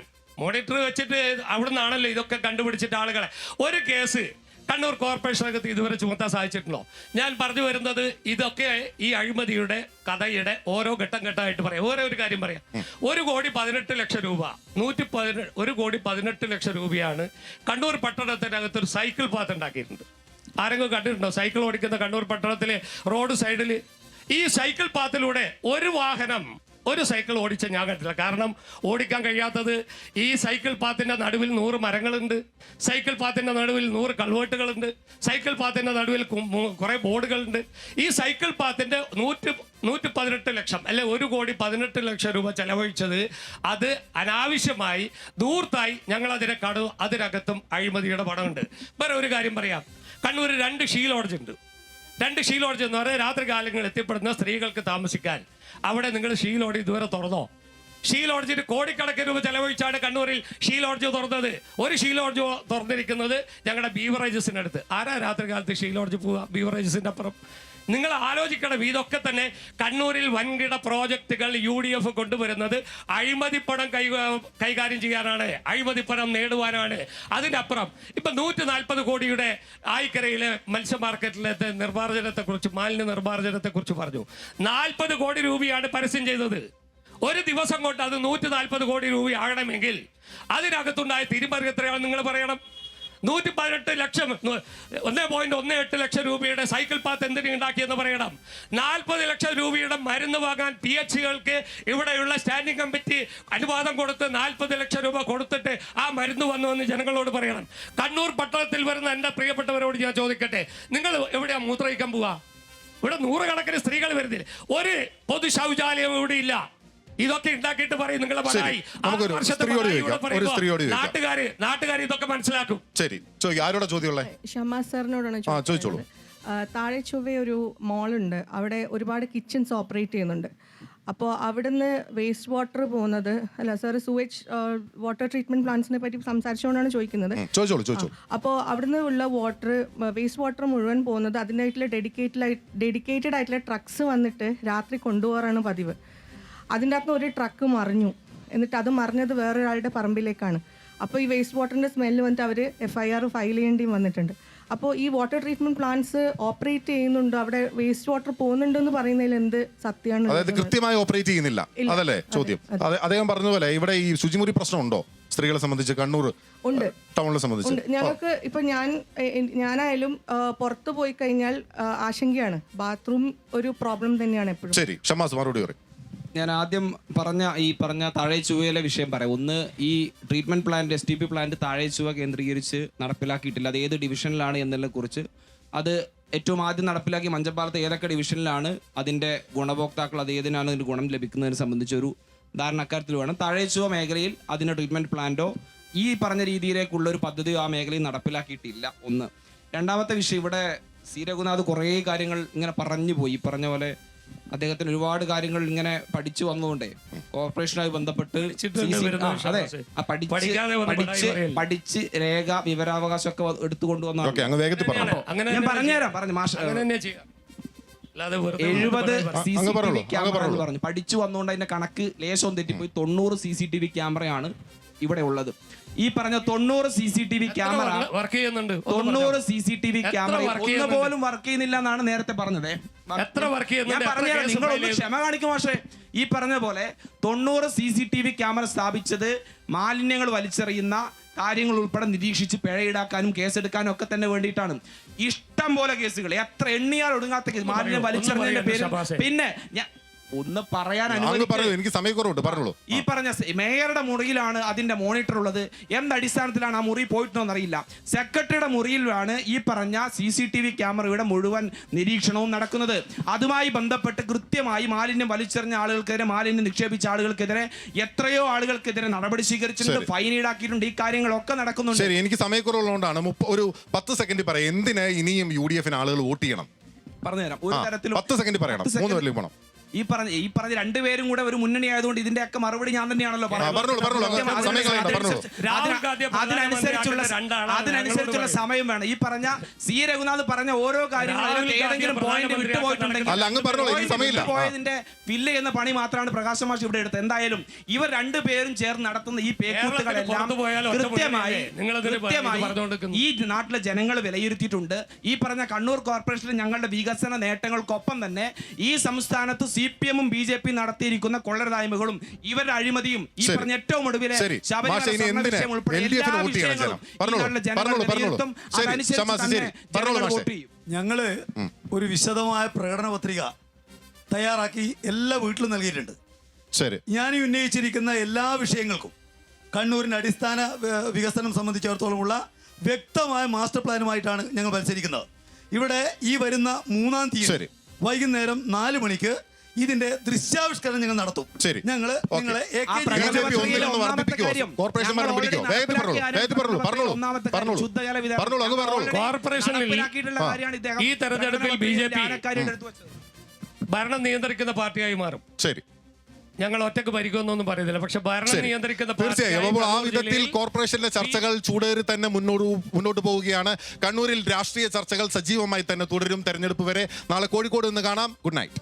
മോണിറ്റർ വെച്ചിട്ട് അവിടുന്നാണല്ലോ ഇതൊക്കെ കണ്ടുപിടിച്ചിട്ട് ആളുകളെ. ഒരു കേസ് കണ്ണൂർ കോർപ്പറേഷനകത്ത് ഇതുവരെ ചുമത്താൻ സാധിച്ചിട്ടുണ്ടോ? ഞാൻ പറഞ്ഞു വരുന്നത് ഇതൊക്കെ ഈ അഴിമതിയുടെ കഥയുടെ ഓരോ ഘട്ടമായിട്ട് പറയാം. ഒരു കാര്യം പറയാം. 1,18 ലക്ഷം രൂപ, 1,18 ലക്ഷം രൂപയാണ് കണ്ണൂർ പട്ടണത്തിനകത്ത് ഒരു സൈക്കിൾ പാത്ത് ഉണ്ടാക്കിയിട്ടുണ്ട്. ആരെങ്കിലും കണ്ടിട്ടുണ്ടോ സൈക്കിൾ ഓടിക്കുന്ന കണ്ണൂർ പട്ടണത്തിലെ റോഡ് സൈഡിൽ? ഈ സൈക്കിൾ പാത്തിലൂടെ ഒരു വാഹനം ഒരു സൈക്കിൾ ഓടിച്ച ഞാൻ കണ്ടില്ല. കാരണം ഓടിക്കാൻ കഴിയാത്തത് ഈ സൈക്കിൾ പാത്തിൻ്റെ നടുവിൽ 100 മരങ്ങളുണ്ട്, സൈക്കിൾ പാത്തിൻ്റെ നടുവിൽ 100 കൾവേട്ടുകളുണ്ട്, സൈക്കിൾ പാത്തിൻ്റെ നടുവിൽ കുറേ ബോർഡുകളുണ്ട്. ഈ സൈക്കിൾ പാത്തിൻ്റെ 118 ലക്ഷം അല്ലെ 1,18 ലക്ഷം രൂപ ചെലവഴിച്ചത് അത് അനാവശ്യമായി ദൂർത്തായി. ഞങ്ങൾ അതിനകത്തും അഴിമതിയുടെ പണമുണ്ട്. വേറെ ഒരു കാര്യം പറയാം, കണ്ണൂർ 2 ഷീ ലോഡ്ജ് ഉണ്ട്. 2 ഷീ ലോഡ്ജ് എന്ന് പറഞ്ഞാൽ രാത്രി കാലങ്ങളിൽ എത്തിപ്പെടുന്ന സ്ത്രീകൾക്ക് താമസിക്കാൻ. അവിടെ നിങ്ങൾ ഷീ ലോഡ്ജ് ഇതുവരെ തുറന്നോ? ഷീ ലോഡ്ജിന് കോടിക്കണക്കിന് രൂപ ചെലവഴിച്ചാണ് കണ്ണൂരിൽ ഷീ ലോഡ്ജ് തുറന്നത്. ഒരു ഷീ ലോഡ്ജ് തുറന്നിരിക്കുന്നത് ഞങ്ങളുടെ ബീവറേജസിനടുത്ത്. ആരാ രാത്രി കാലത്ത് ഷീ ലോഡ്ജ് പോവുക ബീവറേജസിൻ്റെ അപ്പുറം? നിങ്ങൾ ആലോചിക്കണം. ഇതൊക്കെ തന്നെ കണ്ണൂരിൽ വൻകിട പ്രോജക്റ്റുകൾ UDF കൊണ്ടുവരുന്നത് അഴിമതിപ്പണം കൈകാര്യം ചെയ്യാനാണ്, അഴിമതിപ്പണം നേടുവാനാണ്. അതിനപ്പുറം ഇപ്പം 140 കോടിയുടെ ആയിക്കരയിലെ മത്സ്യ മാർക്കറ്റിലെ നിർമ്മാർജ്ജനത്തെക്കുറിച്ച്, മാലിന്യ നിർമ്മാർജ്ജനത്തെക്കുറിച്ച് പറഞ്ഞു. 40 കോടി രൂപയാണ് പരസ്യം ചെയ്തത്. ഒരു ദിവസം കൊണ്ട് അത് 140 കോടി രൂപയാകണമെങ്കിൽ അതിനകത്തുണ്ടായ തിരിമറി എത്രയാണെന്ന് നിങ്ങൾ പറയണം. 118 ലക്ഷം 1.18 ലക്ഷം രൂപയുടെ സൈക്കിൾ പാത്ത് എന്തിനു ഉണ്ടാക്കിയെന്ന് പറയണം. 40 ലക്ഷം രൂപയുടെ മരുന്ന് വാങ്ങാൻ PHCകൾക്ക് ഇവിടെയുള്ള സ്റ്റാൻഡിംഗ് കമ്മിറ്റി അനുവാദം കൊടുത്ത് 40 ലക്ഷം രൂപ കൊടുത്തിട്ട് ആ മരുന്ന് വന്നുവെന്ന് ജനങ്ങളോട് പറയണം. കണ്ണൂർ പട്ടണത്തിൽ വരുന്ന എൻ്റെ പ്രിയപ്പെട്ടവരോട് ഞാൻ ചോദിക്കട്ടെ, നിങ്ങൾ എവിടെയാ മൂത്രയിക്കാൻ പോവാ? ഇവിടെ 100 കണക്കിന് സ്ത്രീകൾ വരുന്നില്ല. ഒരു പൊതു ശൗചാലയം ഇവിടെ ഇല്ല. ഇതൊക്കെ ഉണ്ടാക്കിയിട്ട് പറയും നിങ്ങളെ നാട്ടുകാർ ഇതൊക്കെ മനസ്സിലാക്കും. ശരി, ആരോടാ ചോദ്യമുള്ള? ഷമാ സാറിനോടാണ് ചോദിച്ചോളൂ. താഴെ ചൊവ്വ ഒരു മോളുണ്ട്, അവിടെ ഒരുപാട് കിച്ചൺസ് ഓപ്പറേറ്റ് ചെയ്യുന്നുണ്ട്. അപ്പോൾ അവിടുന്ന് വേസ്റ്റ് വാട്ടർ പോകുന്നത്, അല്ല സാർ, സൂവേജ് വാട്ടർ ട്രീറ്റ്മെന്റ് പ്ലാന്റ്സിനെ പറ്റി സംസാരിച്ചുകൊണ്ടാണ് ചോദിക്കുന്നത്. അപ്പോൾ അവിടുന്ന് ഉള്ള വേസ്റ്റ് വാട്ടർ മുഴുവൻ പോകുന്നത് അതിനായിട്ടുള്ള ഡെഡിക്കേറ്റഡ് ആയിട്ടുള്ള ട്രക്സ് വന്നിട്ട് രാത്രി കൊണ്ടുപോകാറാണ് പതിവ്. അതിൻ്റെ അകത്ത് ഒരു ട്രക്ക് മറിഞ്ഞു, എന്നിട്ട് അത് മറിഞ്ഞത് വേറൊരാളുടെ പറമ്പിലേക്കാണ്. അപ്പോൾ ഈ വേസ്റ്റ് വാട്ടറിൻ്റെ സ്മെല്ല് വന്നിട്ട് അവർ FIR ഫയൽ ചെയ്യേണ്ടിയും വന്നിട്ടുണ്ട്. അപ്പോൾ ഈ വാട്ടർ ട്രീറ്റ്മെന്റ് പ്ലാന്റ്സ് ഓപ്പറേറ്റ് ചെയ്യുന്നുണ്ട്, അവിടെ വേസ്റ്റ് വാട്ടർ പോകുന്നുണ്ടെന്ന് പറയുന്നതിൽ എന്ത് സത്യമാണ്? അതായത് കൃത്യമായി ഓപ്പറേറ്റ് ചെയ്യുന്നില്ല, അതല്ലേ ചോദ്യം? അദ്ദേഹം പറഞ്ഞതുപോലെ ഇവിടെ ഈ ശുചിമുറി പ്രശ്നമുണ്ടോ സ്ത്രീകളെ സംബന്ധിച്ച് കണ്ണൂർ ടൗണിനെ സംബന്ധിച്ച്? ഞങ്ങൾക്ക് ഇപ്പൊ ഞാനായാലും പുറത്തു പോയി കഴിഞ്ഞാൽ ആശങ്കയാണ്. ബാത്റൂം ഒരു പ്രോബ്ലം തന്നെയാണ് എപ്പോഴും. ശരി, ഷമാസ് മറുപടി പറയും. ഞാൻ ആദ്യം പറഞ്ഞ താഴെ ചുവയിലെ വിഷയം പറയാം. ഒന്ന്, ഈ ട്രീറ്റ്മെന്റ് പ്ലാന്റ് STP പ്ലാന്റ് താഴെ ചുവ കേന്ദ്രീകരിച്ച് നടപ്പിലാക്കിയിട്ടില്ല. അത് ഏത് ഡിവിഷനിലാണ് എന്നതിനെ കുറിച്ച്, അത് ഏറ്റവും ആദ്യം നടപ്പിലാക്കി മഞ്ചപ്പാലത്ത് ഏതൊക്കെ ഡിവിഷനിലാണ്, അതിൻ്റെ ഗുണഭോക്താക്കൾ, അത് ഏതിനാണ് അതിൻ്റെ ഗുണം ലഭിക്കുന്നതിനെ സംബന്ധിച്ചൊരു ധാരണ അക്കാര്യത്തിൽ വേണം. താഴെ ചുവ മേഖലയിൽ അതിൻ്റെ ട്രീറ്റ്മെന്റ് പ്ലാന്റോ ഈ പറഞ്ഞ രീതിയിലേക്കുള്ള ഒരു പദ്ധതിയോ ആ മേഖലയിൽ നടപ്പിലാക്കിയിട്ടില്ല. ഒന്ന്. രണ്ടാമത്തെ വിഷയം, ഇവിടെ സി രഘുനാഥ് കുറേ കാര്യങ്ങൾ ഇങ്ങനെ പറഞ്ഞു പോയി. പറഞ്ഞ പോലെ അദ്ദേഹത്തിന് ഒരുപാട് കാര്യങ്ങൾ ഇങ്ങനെ പഠിച്ചു വന്നുകൊണ്ടേ കോർപ്പറേഷനുമായി ബന്ധപ്പെട്ട് പഠിച്ച് രേഖ വിവരാവകാശം ഒക്കെ എടുത്തുകൊണ്ടുവന്നു. ഞാൻ പറഞ്ഞുതരാം. 70 CCTV ക്യാമറ എന്ന് പറഞ്ഞു പഠിച്ചു വന്നുകൊണ്ട് അതിന്റെ കണക്ക് ലേശം തെറ്റിപ്പോയി. 90 CCTV ക്യാമറയാണ് ഇവിടെ ഉള്ളത്. ഈ പറഞ്ഞ 90 CCTV ക്യാമറ വർക്ക് ചെയ്യുന്നുണ്ട്. 90 CCTV ക്യാമറ ഒന്നുപോലും വർക്ക് ചെയ്യുന്നില്ല എന്നാണ് നേരത്തെ പറഞ്ഞത്. ഞാൻ പറഞ്ഞുതരാം, നിങ്ങളൊന്ന് ക്ഷമ കാണിക്കും. പക്ഷേ ഈ പറഞ്ഞ പോലെ 90 CCTV ക്യാമറ സ്ഥാപിച്ചത് മാലിന്യങ്ങൾ വലിച്ചെറിയുന്ന കാര്യങ്ങൾ ഉൾപ്പെടെ നിരീക്ഷിച്ച് പിഴ ഈടാക്കാനും കേസെടുക്കാനും ഒക്കെ തന്നെ വേണ്ടിയിട്ടാണ്. ഇഷ്ടം പോലെ കേസുകൾ, എത്ര എണ്ണിയാൽ ഒടുങ്ങാത്ത കേസ്, മാലിന്യം വലിച്ചെറിഞ്ഞതിന്റെ പേര്. പിന്നെ ഒന്ന് പറയാൻ എനിക്ക് സമയക്കുറവുണ്ട്, പറഞ്ഞോളൂ. ഈ പറഞ്ഞ മേയറുടെ മുറിയിലാണ് അതിന്റെ മോണിറ്റർ ഉള്ളത്. എന്തടിസ്ഥാനത്തിലാണ് ആ മുറി പോയിട്ടോന്ന് അറിയില്ല. സെക്രട്ടറിയുടെ മുറിയിലാണ് ഈ പറഞ്ഞ CCTV ക്യാമറയുടെ മുഴുവൻ നിരീക്ഷണവും നടക്കുന്നത്. അതുമായി ബന്ധപ്പെട്ട് കൃത്യമായി മാലിന്യം വലിച്ചെറിഞ്ഞ ആളുകൾക്കെതിരെ, മാലിന്യം നിക്ഷേപിച്ച ആളുകൾക്കെതിരെ എത്രയോ ആളുകൾക്കെതിരെ നടപടി സ്വീകരിച്ചിട്ടുണ്ട്, ഫൈൻ ഈടാക്കിയിട്ടുണ്ട്. ഈ കാര്യങ്ങളൊക്കെ നടക്കുന്നുണ്ട്. ശരി, എനിക്ക് സമയക്കുറവുള്ളതുകൊണ്ടാണ് ഒരു 10 സെക്കൻഡ് പറയാം. എന്തിന് ഇനിയും UDF ആളുകൾ വോട്ട് ചെയ്യണം? പറഞ്ഞുതരാം. ഒരു തരത്തിലും 10 സെക്കൻഡ് പറയണം. 3 പേരിലേക്ക് പോകണം. ഈ പറഞ്ഞ രണ്ടുപേരും കൂടെ ഒരു മുന്നണി ആയതുകൊണ്ട് ഇതിന്റെ ഒക്കെ മറുപടി ഞാൻ തന്നെയാണല്ലോ അതിനനുസരിച്ചുള്ള സമയം വേണം. ഈ പറഞ്ഞ സി രഘുനാഥ് പറഞ്ഞ ഓരോ കാര്യങ്ങളും ഏതെങ്കിലും പോയിന്റ് വിട്ടുപോയിട്ടുണ്ടെങ്കിൽ പോയതിന്റെ ഫില്ല് ചെയ്യുന്ന പണി മാത്രമാണ് പ്രകാശ് മാഷ് ഇവിടെ എടുത്തത്. എന്തായാലും ഇവർ രണ്ടുപേരും ചേർന്ന് നടത്തുന്ന ഈ പേക്കൂത്തുകളെല്ലാം കൃത്യമായി ഈ നാട്ടിലെ ജനങ്ങൾ വിലയിരുത്തിയിട്ടുണ്ട്. ഈ പറഞ്ഞ കണ്ണൂർ കോർപ്പറേഷനിൽ ഞങ്ങളുടെ വികസന നേട്ടങ്ങൾക്കൊപ്പം തന്നെ ഈ സംസ്ഥാനത്ത് CPM-ഉം BJP നടത്തിയിരിക്കുന്ന കൊള്ളരുതായ്മകളും ഇവരുടെ അഴിമതിയും ഈ പറഞ്ഞ ഏറ്റവും ഒടുവിലെ ഞങ്ങള് ഒരു വിശദമായ പ്രകടന പത്രിക തയ്യാറാക്കി എല്ലാ വീട്ടിലും നൽകിയിട്ടുണ്ട്. ശരി. ഞാൻ ഉന്നയിച്ചിരിക്കുന്ന എല്ലാ വിഷയങ്ങൾക്കും കണ്ണൂരിൻ്റെ അടിസ്ഥാന വികസനം സംബന്ധിച്ചിടത്തോളമുള്ള വ്യക്തമായ മാസ്റ്റർ പ്ലാനുമായിട്ടാണ് ഞങ്ങൾ മത്സരിക്കുന്നത്. ഇവിടെ ഈ വരുന്ന 3-ാം തീയതി ശരി. വൈകുന്നേരം 4 മണിക്ക് ഇതിന്റെ ദൃശ്യാവിഷ്കരണം ഞങ്ങൾ നടത്തും. ശരി. ഞങ്ങള് നിങ്ങളെ BJP ഒന്നിലൊന്ന് വർദ്ധിപ്പിക്കുമോ? കോർപ്പറേഷൻ വർദ്ധിപ്പിക്കുമോ? വേഗത്തിൽ പറഞ്ഞോളൂ. കോർപ്പറേഷനിൽ ഈ തെരഞ്ഞെടുപ്പിൽ BJP ഭരണം നിയന്ത്രിക്കുന്ന പാർട്ടിയായി മാറും. ശരി, ഞങ്ങൾ ഒറ്റക്ക് ഭരിക്കുമെന്നൊന്നും പറയുന്നില്ല, പക്ഷെ ഭരണം നിയന്ത്രിക്കുന്ന തീർച്ചയായും. അപ്പോൾ ആ വിധത്തിൽ കോർപ്പറേഷനിലെ ചർച്ചകൾ ചൂടേറി തന്നെ മുന്നോട്ട് പോവുകയാണ്. കണ്ണൂരിൽ രാഷ്ട്രീയ ചർച്ചകൾ സജീവമായി തന്നെ തുടരും തെരഞ്ഞെടുപ്പ് വരെ. നാളെ കോഴിക്കോട് നിന്ന് കാണാം. Good night.